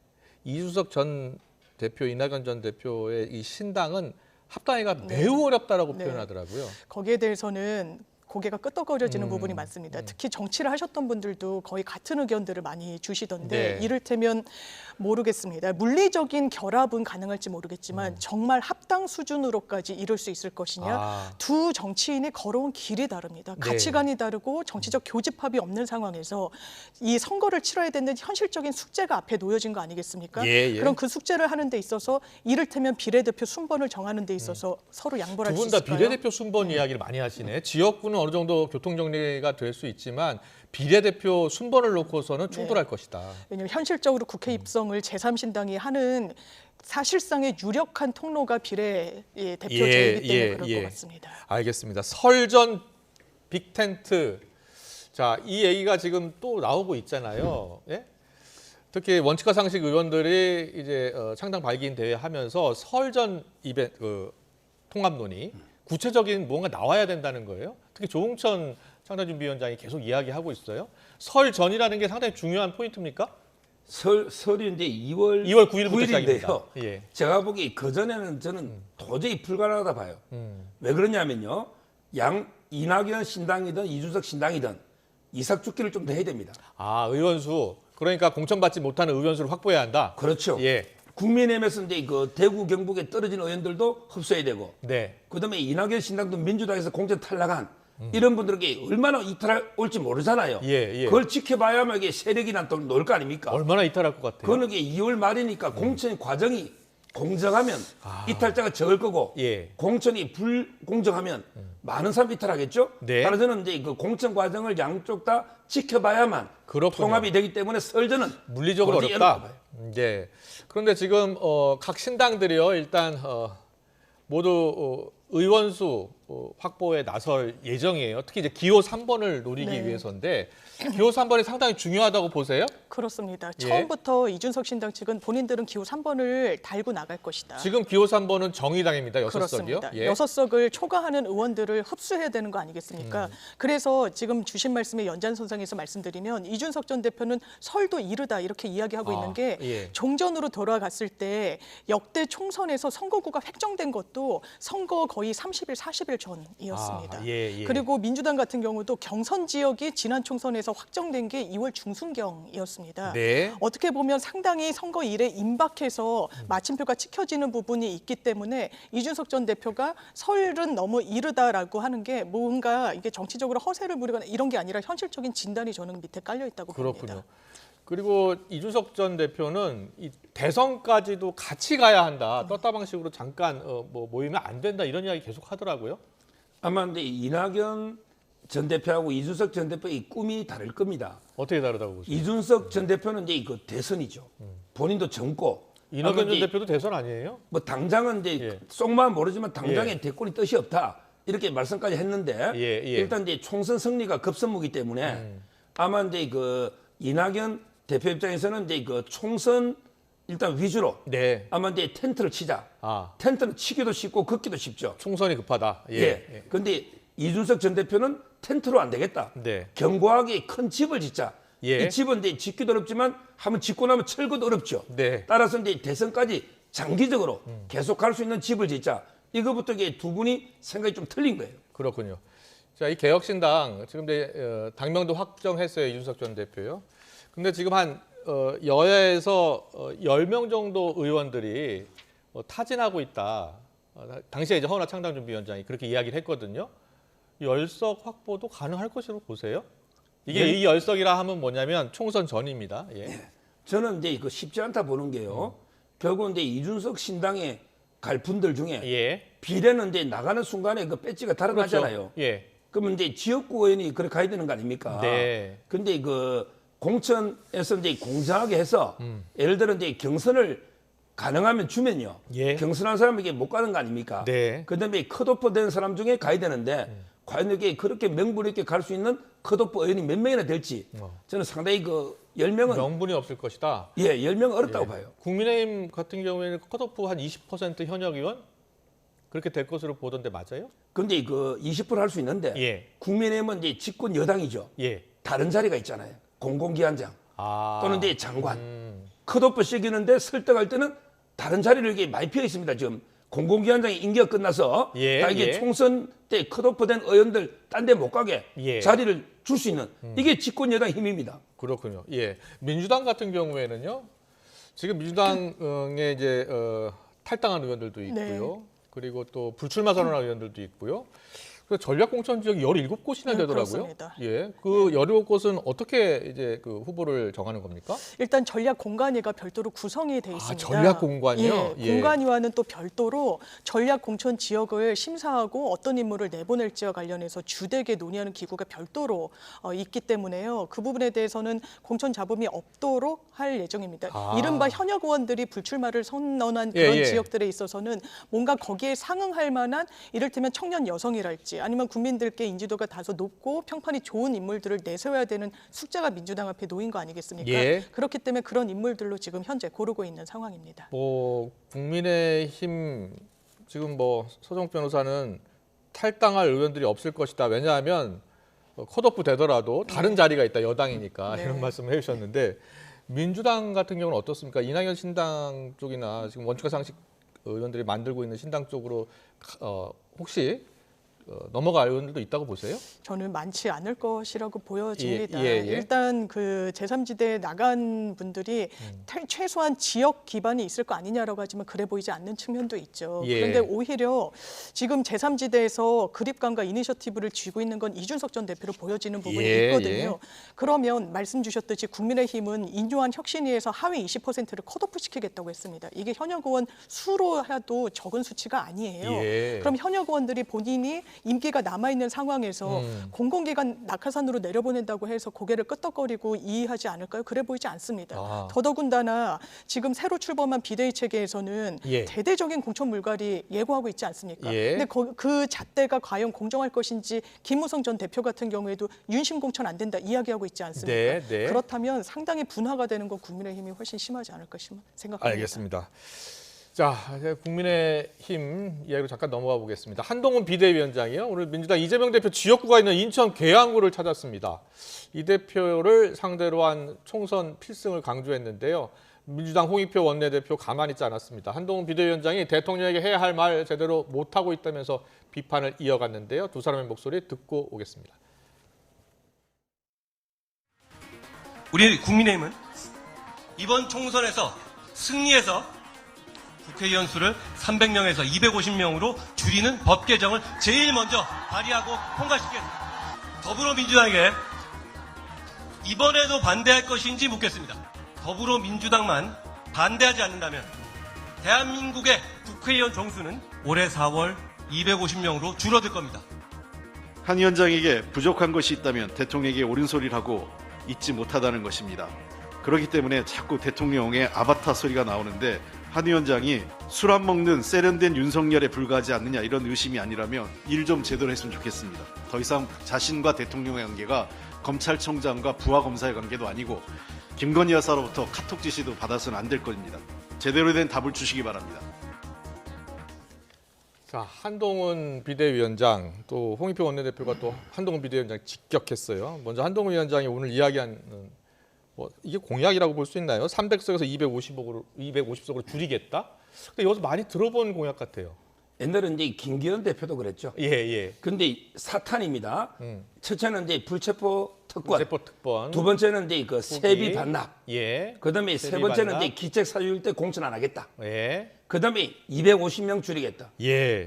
이준석 전 대표, 이낙연 전 대표의 이 신당은 합당이가 매우 어렵다라고 표현하더라고요. 거기에 대해서는 고개가 끄덕거려지는 부분이 많습니다. 특히 정치를 하셨던 분들도 거의 같은 의견들을 많이 주시던데 이를테면 모르겠습니다. 물리적인 결합은 가능할지 모르겠지만 정말 합당 수준으로까지 이룰 수 있을 것이냐. 두 정치인이 걸어온 길이 다릅니다. 가치관이 다르고 정치적 교집합이 없는 상황에서 이 선거를 치러야 되는 현실적인 숙제가 앞에 놓여진 거 아니겠습니까? 그럼 그 숙제를 하는 데 있어서 이를테면 비례대표 순번을 정하는 데 있어서 서로 양보할 수 있을까요? 두 분 다 비례대표 순번 이야기를 많이 하시네. 지역구는 어느 정도 교통정리가 될 수 있지만 비례대표 순번을 놓고서는 충돌할 것이다. 왜냐하면 현실적으로 국회 입성을 제3신당이 하는 사실상의 유력한 통로가 비례대표 제이기 때문에 그럴 것 같습니다. 알겠습니다. 설전 빅텐트. 자, 이 얘기가 지금 또 나오고 있잖아요. 예? 특히 원칙과 상식 의원들이 이제 창당 발기인 대회 하면서 설전 이벤트 통합 논의 구체적인 뭔가 나와야 된다는 거예요. 특히 조응천 창당준비위원장이 계속 이야기하고 있어요. 설 전이라는 게 상당히 중요한 포인트입니까? 설이 이제 2월 9일인데요. 예. 제가 보기 그 전에는 저는 도저히 불가능하다 봐요. 왜 그러냐면요. 이낙연 신당이든 이준석 신당이든 이삭죽기를 좀 더 해야 됩니다. 아, 의원수. 그러니까 공천받지 못하는 의원수를 확보해야 한다. 그렇죠. 예. 국민의힘에서 이제 그 대구 경북에 떨어진 의원들도 흡수해야 되고, 그다음에 이낙연 신당도 민주당에서 공천 탈락한 이런 분들에게 얼마나 이탈할 올지 모르잖아요. 그걸 지켜봐야만 이게 세력이나 또 놀 거 아닙니까? 얼마나 이탈할 것 같아요? 그건 이게 2월 말이니까 공천 과정이 공정하면 이탈자가 적을 거고, 공천이 불공정하면 많은 사람이 이탈하겠죠. 따라서 저는 이제 그 공천 과정을 양쪽 다 지켜봐야만 통합이 되기 때문에 설전은 물리적으로 어렵다. 예. 그런데 지금 각 신당들이요 일단 모두 의원수 확보에 나설 예정이에요. 특히 이제 기호 3번을 노리기 위해서인데 기호 3번이 상당히 중요하다고 보세요? 그렇습니다. 처음부터 이준석 신당 측은 본인들은 기호 3번을 달고 나갈 것이다. 지금 기호 3번은 정의당입니다. 6석이요. 그렇습니다. 6석을 초과하는 의원들을 흡수해야 되는 거 아니겠습니까? 그래서 지금 주신 말씀의 연장선상에서 말씀드리면 이준석 전 대표는 설도 이르다 이렇게 이야기하고 있는 게 종전으로 돌아갔을 때 역대 총선에서 선거구가 획정된 것도 선거 거의 30일, 40일 전이었습니다. 그리고 민주당 같은 경우도 경선 지역이 지난 총선에서 확정된 게 2월 중순경이었습니다. 어떻게 보면 상당히 선거 일에 임박해서 마침표가 찍혀지는 부분이 있기 때문에 이준석 전 대표가 설은 너무 이르다라고 하는 게 뭔가 이게 정치적으로 허세를 부리거나 이런 게 아니라 현실적인 진단이 저는 밑에 깔려 있다고 봅니다. 그리고 이준석 전 대표는 이 대선까지도 같이 가야 한다. 떴다 방식으로 잠깐 모이면 안 된다 이런 이야기 계속 하더라고요. 아마 근데 이낙연 전 대표하고 이준석 전 대표의 꿈이 다를 겁니다. 어떻게 다르다고 보세요? 이준석 전 대표는 이제 그 대선이죠. 본인도 젊고. 이낙연 전 대표도 대선 아니에요? 뭐 당장은 이제 속마음 모르지만 당장에 대권이 뜻이 없다 이렇게 말씀까지 했는데 일단 이제 총선 승리가 급선무기 때문에 아마 이제 그 이낙연 대표 입장에서는 이제 그 총선 일단 위주로 아마 이제 텐트를 치자. 텐트는 치기도 쉽고 긋기도 쉽죠. 총선이 급하다. 그런데 이준석 전 대표는 텐트로 안 되겠다. 견고하게 큰 집을 짓자. 이 집은 이제 짓기도 어렵지만 한번 짓고 나면 철거도 어렵죠. 따라서 이제 대선까지 장기적으로 계속 갈 수 있는 집을 짓자. 이거부터 두 분이 생각이 좀 틀린 거예요. 그렇군요. 자, 이 개혁신당 지금 이제 당명도 확정했어요. 이준석 전 대표요. 근데 지금 한 여야에서 10명 정도 의원들이 타진하고 있다. 당시에 이제 허은하 창당준비위원장이 그렇게 이야기를 했거든요. 10석 확보도 가능할 것으로 보세요? 이게 이 10석이라 하면 뭐냐면 총선 전입니다. 저는 이제 이거 쉽지 않다 보는 게요. 결국 이제 이준석 신당에 갈 분들 중에 비례는 이제 나가는 순간에 그 배지가 달아나잖아요. 그러면 이제 지역구 의원이 그렇게 가야 되는 거 아닙니까? 근데 그 공천에서 이제 공정하게 해서 예를 들어 이제 경선을 가능하면 주면요. 경선한 사람에게 못 가는 거 아닙니까? 그다음에 컷오프 된 사람 중에 가야 되는데 과연 이게 그렇게 명분 있게 갈 수 있는 컷오프 의원이 몇 명이나 될지 저는 상당히 그 10명은 명분이 없을 것이다. 10명은 어렵다고 봐요. 국민의힘 같은 경우에는 컷오프 한 20% 현역 의원 그렇게 될 것으로 보던데 맞아요? 근데 그 20% 할 수 있는데 국민의힘은 이제 집권 여당이죠. 다른 자리가 있잖아요. 공공기관장 또는 이제 장관 컷오프 시기는데 설득할 때는 다른 자리를 이게 많이 피어 있습니다. 지금 공공기관장이 임기가 끝나서 예, 다 이게 예. 총선 때 컷오프된 의원들 딴 데 못 가게 예. 자리를 줄 수 있는 이게 집권 여당 힘입니다. 그렇군요. 예, 민주당 같은 경우에는요. 지금 민주당에 이제 탈당한 의원들도 있고요. 네. 그리고 또 불출마 선언한 의원들도 있고요. 그 전략공천 지역이 17곳이나 네, 되더라고요. 그렇습니다. 예, 그 17곳은 어떻게 이제 그 후보를 정하는 겁니까? 일단 전략공관위가 별도로 구성이 돼 있습니다. 전략공관이요? 예, 공관위와는 또 별도로 전략공천 지역을 심사하고 어떤 인물을 내보낼지와 관련해서 주되게 논의하는 기구가 별도로 있기 때문에요. 그 부분에 대해서는 공천 잡음이 없도록 할 예정입니다. 이른바 현역 의원들이 불출마를 선언한 그런 예. 지역들에 있어서는 뭔가 거기에 상응할 만한 이를테면 청년 여성이랄지 아니면 국민들께 인지도가 다소 높고 평판이 좋은 인물들을 내세워야 되는 숙제가 민주당 앞에 놓인 거 아니겠습니까? 예. 그렇기 때문에 그런 인물들로 지금 현재 고르고 있는 상황입니다. 뭐 국민의힘 지금 뭐 서정 변호사는 탈당할 의원들이 없을 것이다. 왜냐하면 컷오프 되더라도 다른 자리가 있다. 여당이니까 네. 이런 말씀을 해주셨는데 민주당 같은 경우는 어떻습니까? 이낙연 신당 쪽이나 지금 원칙과 상식 의원들이 만들고 있는 신당 쪽으로 혹시 넘어갈 의원들도 있다고 보세요? 저는 많지 않을 것이라고 보여집니다. 예. 일단 그 제3지대에 나간 분들이 최소한 지역 기반이 있을 거 아니냐라고 하지만 그래 보이지 않는 측면도 있죠. 예. 그런데 오히려 지금 제3지대에서 그립감과 이니셔티브를 쥐고 있는 건 이준석 전 대표로 보여지는 부분이 있거든요. 그러면 말씀 주셨듯이 국민의힘은 인요한 혁신위에서 하위 20%를 컷오프 시키겠다고 했습니다. 이게 현역 의원 수로 해도 적은 수치가 아니에요. 그럼 현역 의원들이 본인이 임기가 남아있는 상황에서 공공기관 낙하산으로 내려보낸다고 해서 고개를 끄덕거리고 이의하지 않을까요? 그래 보이지 않습니다. 더더군다나 지금 새로 출범한 비대위 체계에서는 대대적인 공천 물갈이 예고하고 있지 않습니까? 근데 그 잣대가 과연 공정할 것인지 김무성 전 대표 같은 경우에도 윤심 공천 안 된다 이야기하고 있지 않습니까? 그렇다면 상당히 분화가 되는 건 국민의힘이 훨씬 심하지 않을까 생각합니다. 알겠습니다. 자, 이제 국민의힘 이야기로 잠깐 넘어가 보겠습니다. 한동훈 비대위원장이요. 오늘 민주당 이재명 대표 지역구가 있는 인천 계양구를 찾았습니다. 이 대표를 상대로 한 총선 필승을 강조했는데요. 민주당 홍익표 원내대표 가만히 있지 않았습니다. 한동훈 비대위원장이 대통령에게 해야 할 말 제대로 못하고 있다면서 비판을 이어갔는데요. 두 사람의 목소리 듣고 오겠습니다. 우리 국민의힘은 이번 총선에서 승리해서 국회의원 수를 300명에서 250명으로 줄이는 법 개정을 제일 먼저 발의하고 통과시키겠습니다. 더불어민주당에게 이번에도 반대할 것인지 묻겠습니다. 더불어민주당만 반대하지 않는다면 대한민국의 국회의원 정수는 올해 4월 250명으로 줄어들 겁니다. 한 위원장에게 부족한 것이 있다면 대통령에게 옳은 소리를 하고 잊지 못하다는 것입니다. 그렇기 때문에 자꾸 대통령의 아바타 소리가 나오는데 한 위원장이 술 안 먹는 세련된 윤석열에 불과하지 않느냐 이런 의심이 아니라면 일 좀 제대로 했으면 좋겠습니다. 더 이상 자신과 대통령의 관계가 검찰총장과 부하검사의 관계도 아니고 김건희 여사로부터 카톡 지시도 받아서는 안 될 겁니다. 제대로 된 답을 주시기 바랍니다. 자, 한동훈 비대위원장 또 홍익표 원내대표가 또 한동훈 비대위원장 직격했어요. 먼저 한동훈 위원장이 오늘 이야기한 이게 공약이라고 볼 수 있나요? 300석에서 250석으로 줄이겠다? 근데 여기서 많이 들어본 공약 같아요. 옛날에 이제 김기현 대표도 그랬죠. 근데 사탄입니다. 첫째는 이제 불체포 특권. 두 번째는 이제 그 세비 반납. 그다음에 세 번째는 이제 기책 사유일 때 공천 안 하겠다. 그다음에 250명 줄이겠다.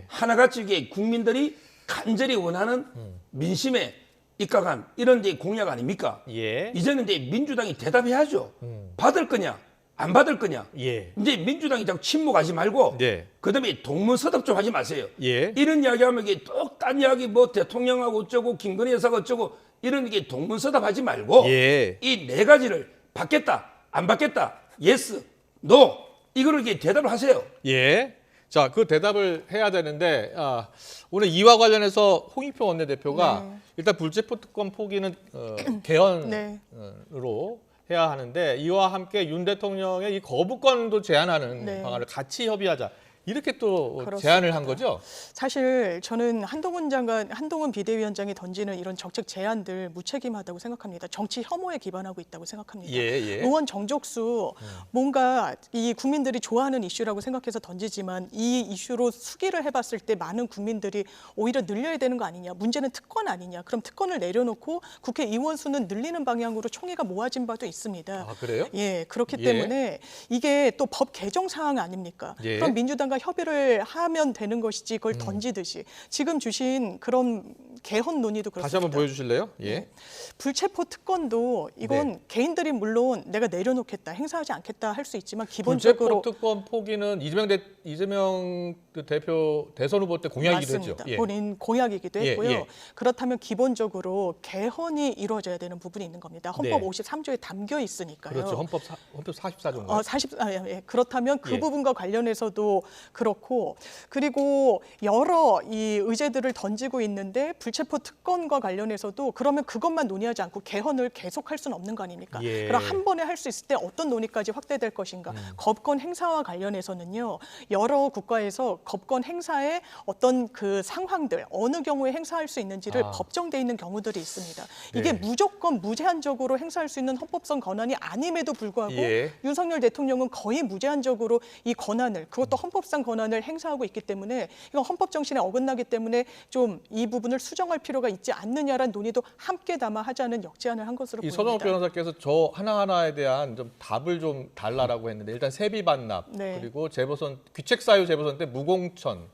하나같이 이게 국민들이 간절히 원하는 민심에 입각한 이런 이제 공약 아닙니까? 이제는 이제 민주당이 대답해야죠. 받을 거냐, 안 받을 거냐. 이제 민주당이 자꾸 침묵하지 말고, 그다음에 동문서답 좀 하지 마세요. 이런 이야기하면 이게 또 딴 이야기 뭐 대통령하고 어쩌고 김건희 여사가 어쩌고 이런 게 동문서답하지 말고 이 네 가지를 받겠다, 안 받겠다, 예스, 노 이거를 이게 대답을 하세요. 자, 그 대답을 해야 되는데 오늘 이와 관련해서 홍익표 원내대표가 일단 불체포 특권 포기는 개헌으로 해야 하는데 이와 함께 윤 대통령의 이 거부권도 제한하는 방안을 같이 협의하자 이렇게 또 그렇습니다. 제안을 한 거죠? 사실 저는 한동훈 비대위원장이 던지는 이런 정책 제안들 무책임하다고 생각합니다. 정치 혐오에 기반하고 있다고 생각합니다. 예, 예. 의원 정족수 뭔가 이 국민들이 좋아하는 이슈라고 생각해서 던지지만 이 이슈로 수기를 해봤을 때 많은 국민들이 오히려 늘려야 되는 거 아니냐. 문제는 특권 아니냐. 그럼 특권을 내려놓고 국회의원 수는 늘리는 방향으로 총회가 모아진 바도 있습니다. 아, 그래요? 예, 그렇기 예. 때문에 이게 또 법 개정 사항 아닙니까? 예. 그럼 민주당과 협의를 하면 되는 것이지 그걸 던지듯이 지금 주신 그런 개헌 논의도 그렇습니다. 다시 한번 보여주실래요? 예. 불체포 특권도 이건 네. 개인들이 물론 내가 내려놓겠다, 행사하지 않겠다 할 수 있지만 기본적으로 불체포 특권 포기는 이재명 그 대표 대선 후보 때 공약이기도 맞습니다. 했죠. 예. 본인 공약이기도 예, 했고요. 예. 그렇다면 기본적으로 개헌이 이루어져야 되는 부분이 있는 겁니다. 헌법 네. 53조에 담겨 있으니까요. 그렇죠. 헌법 44조인가요? 예. 그렇다면 그 예. 부분과 관련해서도 그렇고 그리고 여러 이 의제들을 던지고 있는데 불체포 특권과 관련해서도 그러면 그것만 논의하지 않고 개헌을 계속할 수는 없는 거 아닙니까? 예. 그럼 한 번에 할 수 있을 때 어떤 논의까지 확대될 것인가? 법권 행사와 관련해서는요. 여러 국가에서 법권 행사의 어떤 그 상황들 어느 경우에 행사할 수 있는지를 법정돼 있는 경우들이 있습니다. 이게 네. 무조건 무제한적으로 행사할 수 있는 헌법성 권한이 아님에도 불구하고 예. 윤석열 대통령은 거의 무제한적으로 이 권한을 그것도 헌법상 권한을 행사하고 있기 때문에 이건 헌법 정신에 어긋나기 때문에 좀 이 부분을 수정할 필요가 있지 않느냐라는 논의도 함께 담아 하자는 역제안을 한 것으로 이 보입니다. 서정욱 변호사께서 저 하나하나에 대한 좀 답을 좀 달라라고 했는데 일단 세비 반납 네. 그리고 재보선 귀책 사유 재보선 때 무공천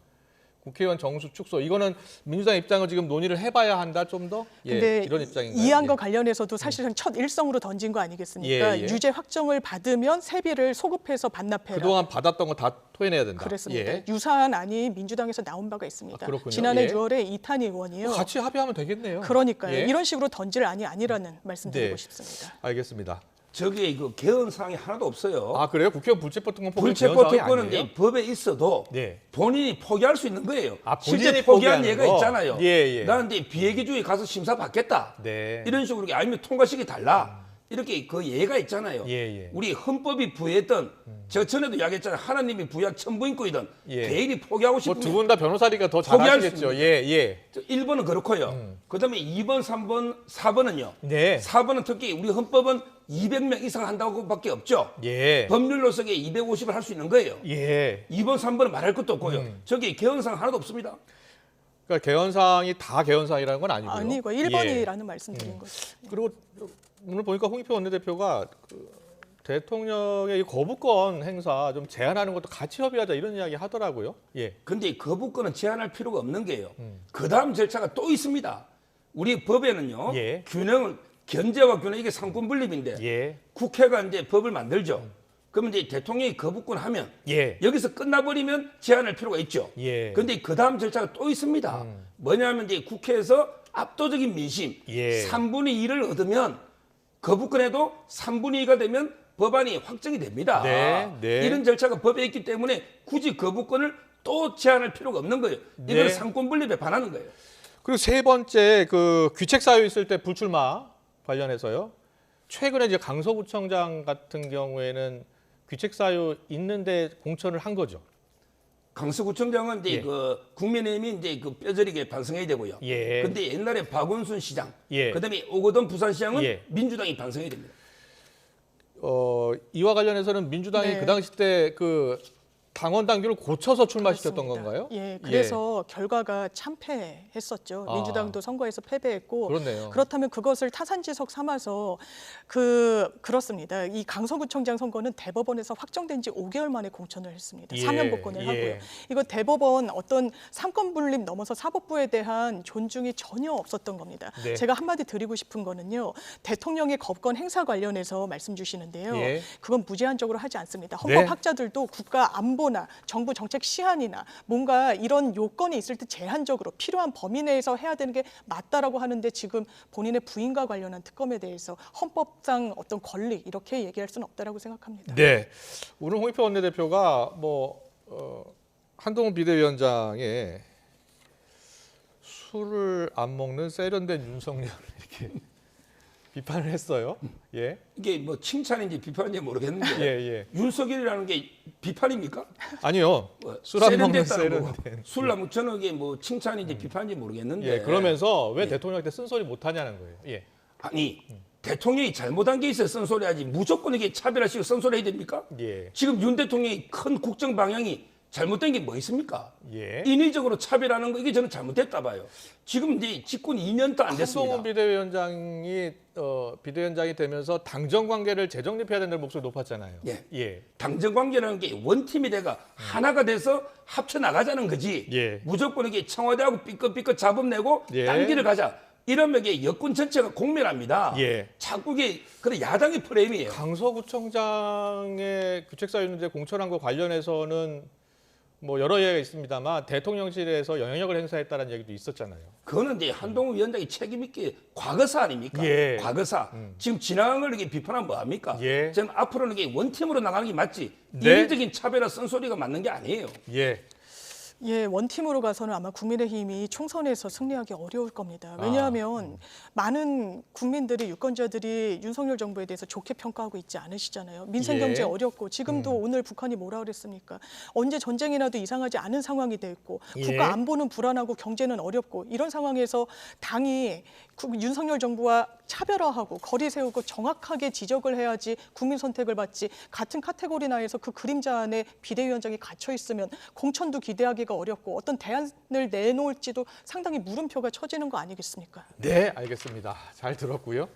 국회의원 정수 축소 이거는 민주당 입장을 지금 논의를 해봐야 한다 좀 더 근데 이런 입장인가요? 이 안과 관련해서도 사실은 첫 일성으로 던진 거 아니겠습니까? 예, 예. 유죄 확정을 받으면 세비를 소급해서 반납해라. 그동안 받았던 거 다 토해내야 된다. 그렇습니다. 예. 유사한 안이 민주당에서 나온 바가 있습니다. 그렇군요. 지난해 예. 6월에 이탄희 의원이요. 같이 합의하면 되겠네요. 그러니까요. 예. 이런 식으로 던질 안이 아니라는 말씀드리고 네. 싶습니다. 알겠습니다. 저기에 그 개헌 사항이 하나도 없어요. 아 그래요? 국회의원 불체포 특권 포기 불체포 특권은 이 법에 있어도 네. 본인이 포기할 수 있는 거예요. 본인이 실제 포기한 포기하는 예가 거? 있잖아요. 예, 예. 나는 이제 비회계주의 가서 심사 받겠다. 네. 이런 식으로 아니면 통과식이 달라. 이렇게 그 예가 있잖아요. 예. 우리 헌법이 부여했던 저 전에도 이야기했잖아요. 하나님이 부여한 천부인권이든 예. 개인이 포기하고 싶으면 두 분 다 변호사니까 더 잘 포기할 수 아시겠죠. 있는 예. 1번은 그렇고요. 그다음에 2번, 3번, 4번은요. 네. 4번은 특히 우리 헌법은 200명 이상 한다고밖에 없죠. 예. 법률로서 250을 할 수 있는 거예요. 예. 2번, 3번은 말할 것도 없고요. 저기 개헌상 하나도 없습니다. 그러니까 개헌사항이 다 개헌사항이라는 건 아니고요. 아니고 1번이라는 말씀드린 거죠. 그리고 오늘 보니까 홍익표 원내대표가 대통령의 이 거부권 행사 좀 제한하는 것도 같이 협의하자 이런 이야기 하더라고요. 예. 근데 거부권은 제한할 필요가 없는 게요. 그 다음 절차가 또 있습니다. 우리 법에는요. 예. 균형을 견제와 균형 이게 상권 분립인데 예. 국회가 이제 법을 만들죠. 그러면 이제 대통령이 거부권 하면 예. 여기서 끝나버리면 제한할 필요가 있죠. 예. 근데 그 다음 절차가 또 있습니다. 뭐냐면 이제 국회에서 압도적인 민심 예. 3분의 2를 얻으면 거부권에도 3분의 2가 되면 법안이 확정이 됩니다. 네, 네. 이런 절차가 법에 있기 때문에 굳이 거부권을 또 제한할 필요가 없는 거예요. 이건 네. 상권 분립에 반하는 거예요. 그리고 세 번째 그 귀책 사유 있을 때 불출마 관련해서요. 최근에 이제 강서구청장 같은 경우에는 귀책 사유 있는데 공천을 한 거죠. 강서구청장은 이제 예. 그 국민의힘이 이제 그 뼈저리게 반성해야 되고요. 예. 근데 옛날에 박원순 시장, 예. 그다음에 오거돈 부산시장은 예. 민주당이 반성해야 됩니다. 이와 관련해서는 민주당이 네. 그 당시 때 그 당원 당규를 고쳐서 출마시켰던 건가요? 예, 그래서 결과가 참패했었죠. 아. 민주당도 선거에서 패배했고 그렇네요. 그렇다면 그것을 타산지석 삼아서 그렇습니다. 이 강서구청장 선거는 대법원에서 확정된 지 5개월 만에 공천을 했습니다. 예, 사면 복권을 예. 하고요. 이거 대법원 어떤 삼권 분립 넘어서 사법부에 대한 존중이 전혀 없었던 겁니다. 네. 제가 한마디 드리고 싶은 거는요. 대통령의 거부권 행사 관련해서 말씀 주시는데요. 예. 그건 무제한적으로 하지 않습니다. 네. 헌법학자들도 국가 안보나 정부 정책 시한이나 뭔가 이런 요건이 있을 때 제한적으로 필요한 범위 내에서 해야 되는 게 맞다라고 하는데 지금 본인의 부인과 관련한 특검에 대해서 헌법상 어떤 권리 이렇게 얘기할 수는 없다라고 생각합니다. 네. 오늘 홍익표 원내대표가 한동훈 비대위원장의 술을 안 먹는 세련된 윤석열 이렇게 비판을 했어요. 예. 이게 뭐 칭찬인지 비판인지 모르겠는데 예. 윤석열이라는 게 비판입니까? 아니요. 술 안 먹는 세련된. 술 나무 저는 이게 뭐 칭찬인지 비판인지 모르겠는데. 예. 그러면서 왜 대통령한테 쓴소리 못 하냐는 거예요. 예. 아니 대통령이 잘못한 게 있어야 쓴소리하지 무조건 이게 차별하시고 쓴소리해야 됩니까? 예. 지금 윤 대통령이 큰 국정 방향이 잘못된 게 뭐 있습니까? 예. 인위적으로 차별하는 거 이게 저는 잘못됐다 봐요. 지금 이제 집권 2년도 안 됐습니다. 한동훈 비대위원장이 되면서 당정 관계를 재정립해야 된다는 목소리 높았잖아요. 예. 당정 관계라는 게 원팀이 돼가 하나가 돼서 합쳐 나가자는 거지. 예. 무조건 이게 청와대하고 삐끗삐끗 잡음내고 예. 딴 길을 가자. 이러면 이게 여권 전체가 공멸합니다. 예. 자꾸 이게 그런 야당의 프레임이에요. 강서구청장의 규책사유인데 공천한 거 관련해서는 뭐 여러 이야기가 있습니다만 대통령실에서 영향력을 행사했다는 얘기도 있었잖아요. 그거는 이제 한동훈 위원장이 책임 있게 과거사 아닙니까? 예. 과거사. 지금 지나간 걸 이렇게 비판하면 뭐 합니까? 예. 저는 앞으로는 이게 원팀으로 나가는 게 맞지. 네. 인위적인 차별화 쓴소리가 맞는 게 아니에요. 예. 예, 원팀으로 가서는 아마 국민의힘이 총선에서 승리하기 어려울 겁니다. 왜냐하면 많은 국민들이 유권자들이 윤석열 정부에 대해서 좋게 평가하고 있지 않으시잖아요. 민생 경제 어렵고 지금도 오늘 북한이 뭐라 그랬습니까? 언제 전쟁이 나도 이상하지 않은 상황이 돼 있고 국가 안보는 불안하고 경제는 어렵고 이런 상황에서 당이 윤석열 정부와 차별화하고 거리 세우고 정확하게 지적을 해야지 국민 선택을 받지 같은 카테고리 내에서 그 그림자 안에 비대위원장이 갇혀 있으면 공천도 기대하기가 어렵고 어떤 대안을 내놓을지도 상당히 물음표가 쳐지는 거 아니겠습니까? 네, 알겠습니다. 잘 들었고요.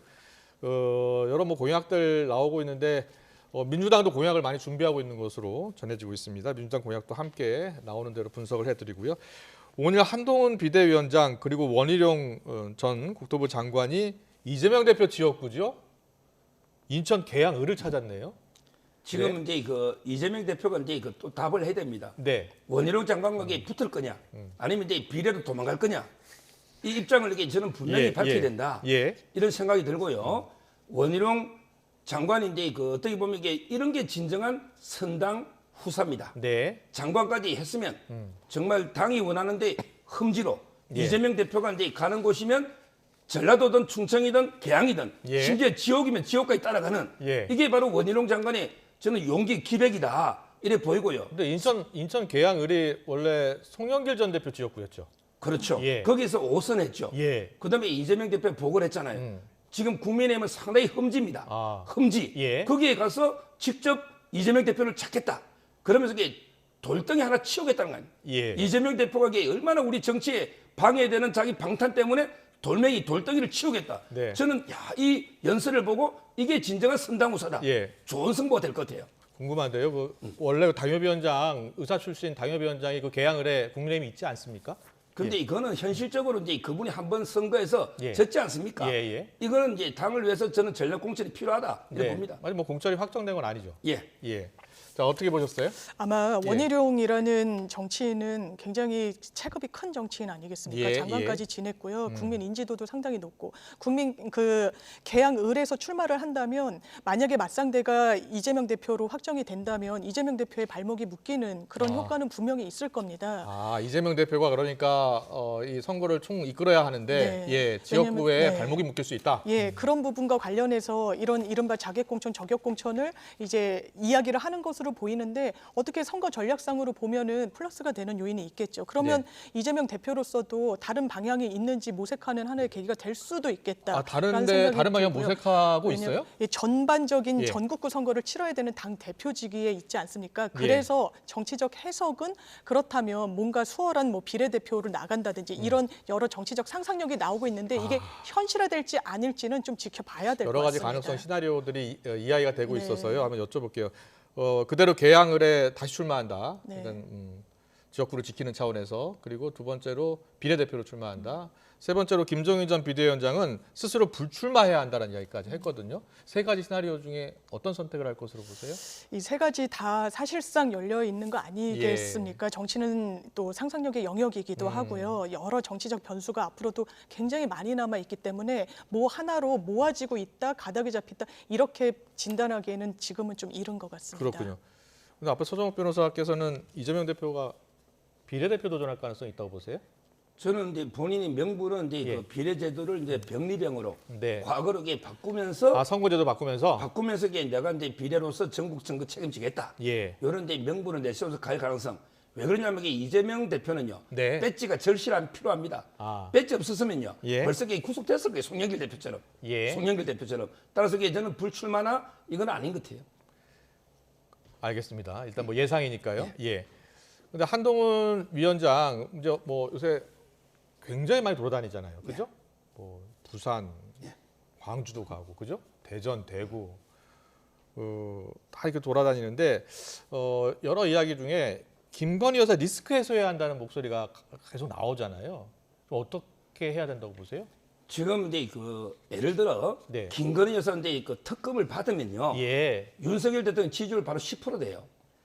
여러 뭐 공약들 나오고 있는데 민주당도 공약을 많이 준비하고 있는 것으로 전해지고 있습니다. 민주당 공약도 함께 나오는 대로 분석을 해드리고요. 오늘 한동훈 비대위원장 그리고 원희룡 전 국토부 장관이 이재명 대표 지역구죠. 인천 계양을을 찾았네요. 지금 이제 그 이재명 대표가 이제 그 또 답을 해야 됩니다. 네. 원희룡 장관과 붙을 거냐, 아니면 이제 비례로 도망갈 거냐, 이 입장을 이렇게 저는 분명히 밝혀야 된다. 이런 생각이 들고요. 원희룡 장관이 이제 그 어떻게 보면 이게 이런 게 진정한 선당 후사입니다. 네. 장관까지 했으면 정말 당이 원하는데 흠지로 이재명 대표가 이제 가는 곳이면 전라도든 충청이든 계양이든 심지어 지옥이면 지옥까지 따라가는 이게 바로 원희룡 장관의 저는 용기 기백이다 이래 보이고요. 근데 인천 계양을이 원래 송영길 전 대표 지역구였죠. 그렇죠. 거기서 5선 했죠. 그다음에 이재명 대표 보고를 했잖아요. 지금 국민의힘은 상당히 흠지입니다. 흠지. 거기에 가서 직접 이재명 대표를 찾겠다. 그러면서 이게 돌덩이 하나 치우겠다는 거 아니에요. 이재명 대표가 이게 얼마나 우리 정치에 방해되는 자기 방탄 때문에 돌덩이를 치우겠다. 저는 이 연설을 보고 이게 진정한 선당후사다. 좋은 승부가 될 것 같아요. 궁금한데요. 원래 당협위원장 의사 출신 당협위원장이 그 계양을에 국민의힘이 있지 않습니까? 근데 이거는 현실적으로 이제 그분이 한번 선거에서 졌지 않습니까? 이거는 이제 당을 위해서 저는 전력 공천이 필요하다 이렇게 봅니다. 아직 뭐 공천이 확정된 건 아니죠. 예. 자, 어떻게 보셨어요? 아마 원희룡이라는 정치인은 굉장히 체급이 큰 정치인 아니겠습니까? 장관까지 지냈고요. 국민 인지도도 상당히 높고 국민 그 계양을에서 출마를 한다면 만약에 맞상대가 이재명 대표로 확정이 된다면 이재명 대표의 발목이 묶이는 그런 효과는 분명히 있을 겁니다. 이재명 대표가 그러니까 이 선거를 총 이끌어야 하는데 지역구에 발목이 묶일 수 있다. 그런 부분과 관련해서 이런 이른바 자객공천, 저격공천을 이제 이야기를 하는 것으로 보이는데 어떻게 선거 전략상으로 보면은 플러스가 되는 요인이 있겠죠. 그러면 이재명 대표로서도 다른 방향이 있는지 모색하는 하나의 계기가 될 수도 있겠다. 다른 방향 모색하고 있어요? 전반적인 전국구 선거를 치러야 되는 당 대표직위에 있지 않습니까? 그래서 정치적 해석은 그렇다면 뭔가 수월한 뭐 비례대표로 나간다든지 이런 여러 정치적 상상력이 나오고 있는데 이게 현실화될지 아닐지는 좀 지켜봐야 될 것 같습니다. 여러 가지 가능성 시나리오들이 이야기가 되고 있어서요. 한번 여쭤볼게요. 그대로 계양을에 다시 출마한다. 지역구를 지키는 차원에서. 그리고 두 번째로 비례대표로 출마한다. 세 번째로 김종인 전 비대위원장은 스스로 불출마해야 한다는 이야기까지 했거든요. 세 가지 시나리오 중에 어떤 선택을 할 것으로 보세요? 이 세 가지 다 사실상 열려 있는 거 아니겠습니까? 정치는 또 상상력의 영역이기도 하고요. 여러 정치적 변수가 앞으로도 굉장히 많이 남아 있기 때문에 뭐 하나로 모아지고 있다, 가닥이 잡혔다 이렇게 진단하기에는 지금은 좀 이른 것 같습니다. 그렇군요. 근데 앞에 서정욱 변호사께서는 이재명 대표가 비례대표 도전할 가능성이 있다고 보세요? 저는 이제 본인이 명부는 이제 예. 그 비례제도를 이제 병리병으로 네. 과거로 이게 바꾸면서 선거제도 바꾸면서 이게 내가 이제 비례로서 전국 선거 책임지겠다. 예. 이런 이제 명분을 내세워서 갈 가능성. 왜 그러냐면 이게 이재명 대표는요. 네. 배지가 절실한 필요합니다. 배지 없었으면요. 예. 벌써 이게 구속됐을 거예요. 송영길 대표처럼. 예. 송영길 대표처럼. 따라서 이게 저는 불출마나 이건 아닌 것 같아요. 알겠습니다. 일단 뭐 예상이니까요. 예. 근데 한동훈 위원장 이제 뭐 요새 굉장히 많이 돌아다니잖아요. 그죠? 뭐 부산, 광주도 가고, 그죠? 대전, 대구 다 이렇게 돌아다니는데 여러 이야기 중에 김건희 여사 리스크 해소해야 한다는 목소리가 계속 나오잖아요. 어떻게 해야 된다고 보세요? 지금 이제 그 예를 들어 김건희 여사인데 그 특검을 받으면요. 윤석열 대통령 지지율 바로 10% 돼요.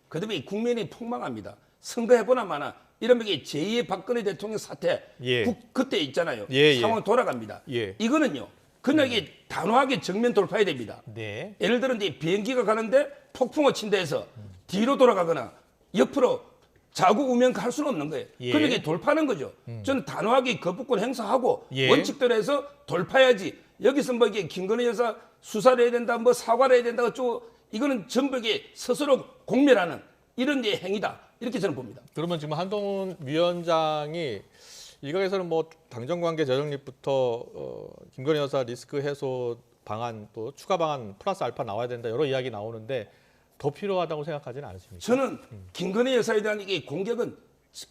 그다음에 국민이 폭망합니다. 선거해보나 마나 이러면 이게 제2의 박근혜 대통령 사태 그때 있잖아요. 상황 돌아갑니다. 이거는요. 그냥 이게 단호하게 정면 돌파해야 됩니다. 예를 들어 이제 비행기가 가는데 폭풍을 친다 해서 뒤로 돌아가거나 옆으로 자국 우면할 수는 없는 거예요. 그러니까 이게 돌파하는 거죠. 저는 단호하게 거부권 행사하고 원칙대로 해서 돌파해야지. 여기서 뭐 이게 김건희 여사 수사를 해야 된다, 뭐 사과를 해야 된다, 이거는 전부 이게 스스로 공멸하는 이런 행위다. 이렇게 저는 봅니다. 그러면 지금 한동훈 위원장이 일각에서는 뭐 당정관계 재정립부터 김건희 여사 리스크 해소 방안 또 추가 방안 플러스 알파 나와야 된다 여러 이야기 나오는데 더 필요하다고 생각하지는 않으십니까? 저는 김건희 여사에 대한 이게 공격은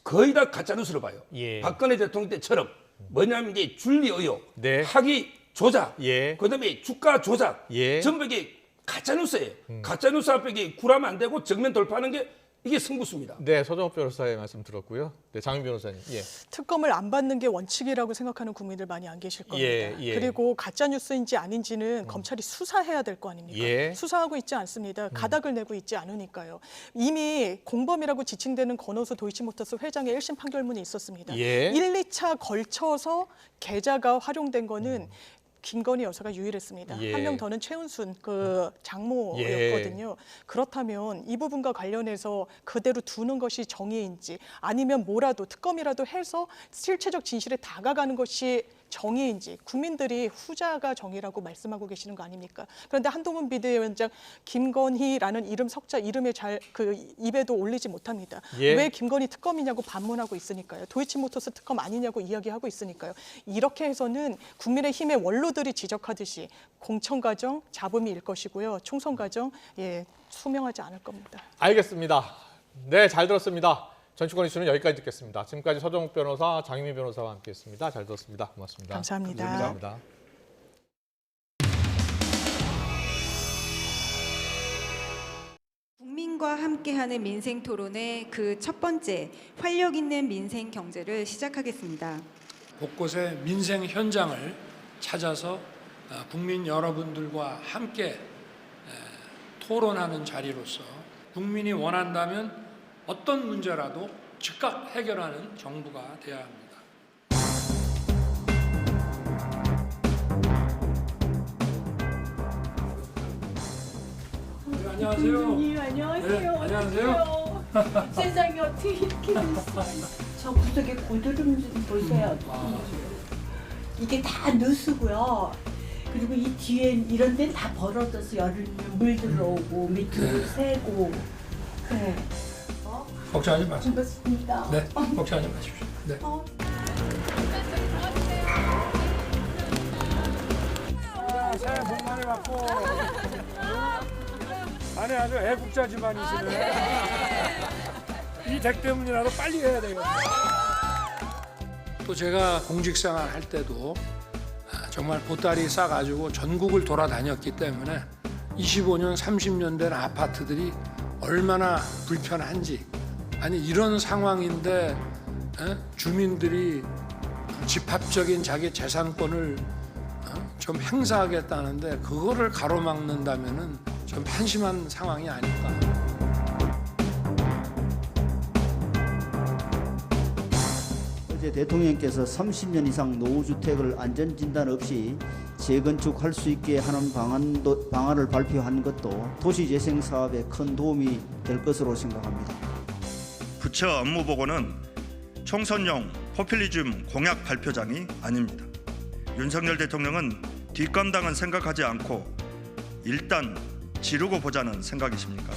거의 다 가짜 뉴스로 봐요. 박근혜 대통령 때처럼 뭐냐면 이게 준리 의혹, 학위 조작, 그다음에 주가 조작, 전부 이게 가짜 뉴스예요. 가짜 뉴스 앞에 이게 굴하면 안 되고 정면 돌파하는 게 이게 승부수입니다. 네, 서정욱 변호사의 말씀 들었고요. 네, 장윤 변호사님. 특검을 안 받는 게 원칙이라고 생각하는 국민들 많이 안 계실 겁니다. 그리고 가짜 뉴스인지 아닌지는 검찰이 수사해야 될 거 아닙니까? 수사하고 있지 않습니다. 가닥을 내고 있지 않으니까요. 이미 공범이라고 지칭되는 건호수 도이치모터스 회장의 1심 판결문이 있었습니다. 1, 2차 걸쳐서 계좌가 활용된 거는 김건희 여사가 유일했습니다. 한 명 더는 최은순 그 장모였거든요. 그렇다면 이 부분과 관련해서 그대로 두는 것이 정의인지 아니면 뭐라도 특검이라도 해서 실체적 진실에 다가가는 것이 정의인지 국민들이 후자가 정의라고 말씀하고 계시는 거 아닙니까? 그런데 한동훈 비대위원장 김건희라는 이름 석자 이름에 잘 그 입에도 올리지 못합니다. 왜 김건희 특검이냐고 반문하고 있으니까요. 도이치모터스 특검 아니냐고 이야기하고 있으니까요. 이렇게 해서는 국민의힘의 원로들이 지적하듯이 공천 과정 잡음이 일 것이고요. 총선 과정 소명하지 않을 겁니다. 알겠습니다. 네, 잘 들었습니다. 정치권 이슈는 여기까지 듣겠습니다. 지금까지 서정욱 변호사, 장윤미 변호사와 함께했습니다. 잘 들었습니다. 고맙습니다. 감사합니다. 감사합니다. 국민과 함께하는 민생 토론의 그 첫 번째 활력 있는 민생 경제를 시작하겠습니다. 곳곳의 민생 현장을 찾아서 국민 여러분들과 함께 토론하는 자리로서 국민이 원한다면 어떤 문제라도 즉각 해결하는 정부가 되어야 합니다. 네, 안녕하세요. 안녕하세요. 네, 안녕하세요. 세상에 어떻게 이렇게 됐어? 저 구석에 고드름 좀 보세요. 이게 다 누수고요. 그리고 이 뒤엔 이런 데는 다 벌어져서 여름이면 물 들어오고 밑으로 새고. 그래. 걱정하지 마세요. 반갑습니다. 네, 걱정하지 마십시오. 네. 새해 복 많이 받고. 아니 아주 애국자 집안이시네. 이 댁 때문이라도 빨리 해야 되거든요. 또 제가 공직생활 할 때도 정말 보따리 싸가지고 전국을 돌아다녔기 때문에 25년, 30년 된 아파트들이 얼마나 불편한지, 아니 이런 상황인데 주민들이 집합적인 자기 재산권을 좀 행사하겠다는데 그거를 가로막는다면은 좀 한심한 상황이 아닐까. 어제 대통령께서 30년 이상 노후주택을 안전진단 없이 재건축할 수 있게 하는 방안을 발표한 것도 도시재생 사업에 큰 도움이 될 것으로 생각합니다. 부처 업무보고는 총선용 포퓰리즘 공약 발표장이 아닙니다. 윤석열 대통령은 뒷감당은 생각하지 않고 일단 지르고 보자는 생각이십니까?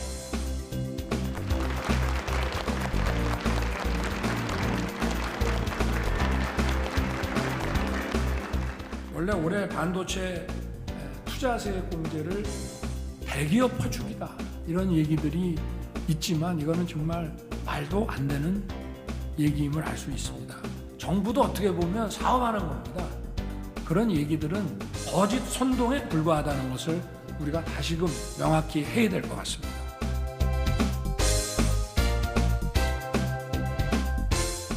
원래 올해 반도체 투자세 공제를 대기업 퍼주기다 이런 얘기들이 있지만 이거는 정말 말도 안 되는 얘기임을 알 수 있습니다. 정부도 어떻게 보면 사업하는 겁니다. 그런 얘기들은 거짓 선동에 불과하다는 것을 우리가 다시금 명확히 해야 될 것 같습니다.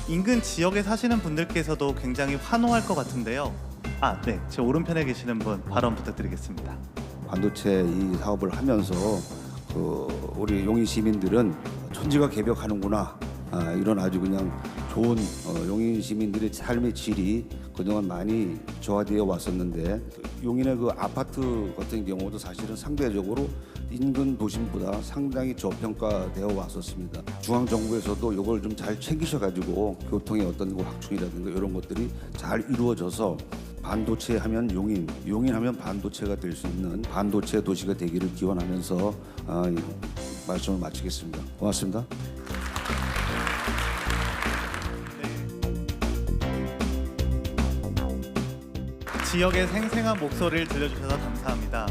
인근 지역에 사시는 분들께서도 굉장히 환호할 것 같은데요. 네, 제 오른편에 계시는 분 발언 부탁드리겠습니다. 반도체 이 사업을 하면서 우리 용인 시민들은 천지가 개벽하는구나, 이런 아주 그냥 좋은 용인 시민들의 삶의 질이 그동안 많이 저하되어 왔었는데, 용인의 그 아파트 같은 경우도 사실은 상대적으로 인근 도심보다 상당히 저평가되어 왔었습니다. 중앙정부에서도 이걸 좀 잘 챙기셔가지고 교통의 어떤 확충이라든가 이런 것들이 잘 이루어져서 반도체 하면 용인, 용인 하면 반도체가 될 수 있는 반도체 도시가 되기를 기원하면서 말씀을 마치겠습니다. 고맙습니다. 지역의 생생한 목소리를 들려주셔서 감사합니다.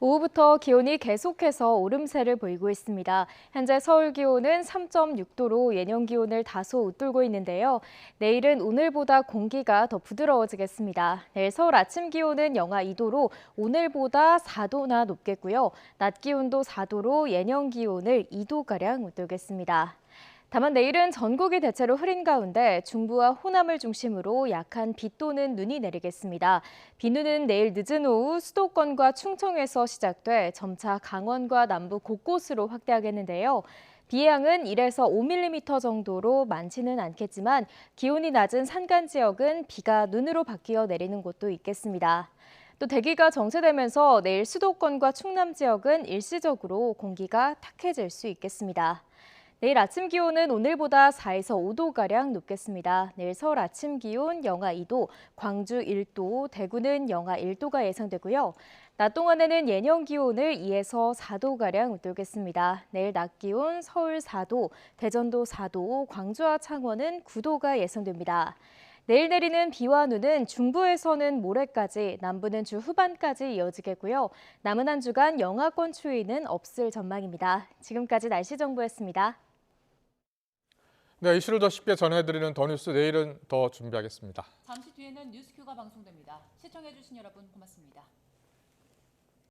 오후부터 기온이 계속해서 오름세를 보이고 있습니다. 현재 서울 기온은 3.6도로 예년 기온을 다소 웃돌고 있는데요. 내일은 오늘보다 공기가 더 부드러워지겠습니다. 내일 서울 아침 기온은 영하 2도로 오늘보다 4도나 높겠고요. 낮 기온도 4도로 예년 기온을 2도가량 웃돌겠습니다. 다만 내일은 전국이 대체로 흐린 가운데 중부와 호남을 중심으로 약한 비 또는 눈이 내리겠습니다. 비누는 내일 늦은 오후 수도권과 충청에서 시작돼 점차 강원과 남부 곳곳으로 확대하겠는데요. 비의 양은 1에서 5mm 정도로 많지는 않겠지만 기온이 낮은 산간 지역은 비가 눈으로 바뀌어 내리는 곳도 있겠습니다. 또 대기가 정체되면서 내일 수도권과 충남 지역은 일시적으로 공기가 탁해질 수 있겠습니다. 내일 아침 기온은 오늘보다 4에서 5도가량 높겠습니다. 내일 서울 아침 기온 영하 2도, 광주 1도, 대구는 영하 1도가 예상되고요. 낮 동안에는 예년 기온을 2에서 4도가량 웃돌겠습니다. 내일 낮 기온 서울 4도, 대전도 4도, 광주와 창원은 9도가 예상됩니다. 내일 내리는 비와 눈은 중부에서는 모레까지, 남부는 주 후반까지 이어지겠고요. 남은 한 주간 영하권 추위는 없을 전망입니다. 지금까지 날씨 정보였습니다. 네, 이슈를 더 쉽게 전해드리는 더 뉴스 내일은 더 준비하겠습니다. 잠시 뒤에는 뉴스큐가 방송됩니다. 시청해주신 여러분 고맙습니다.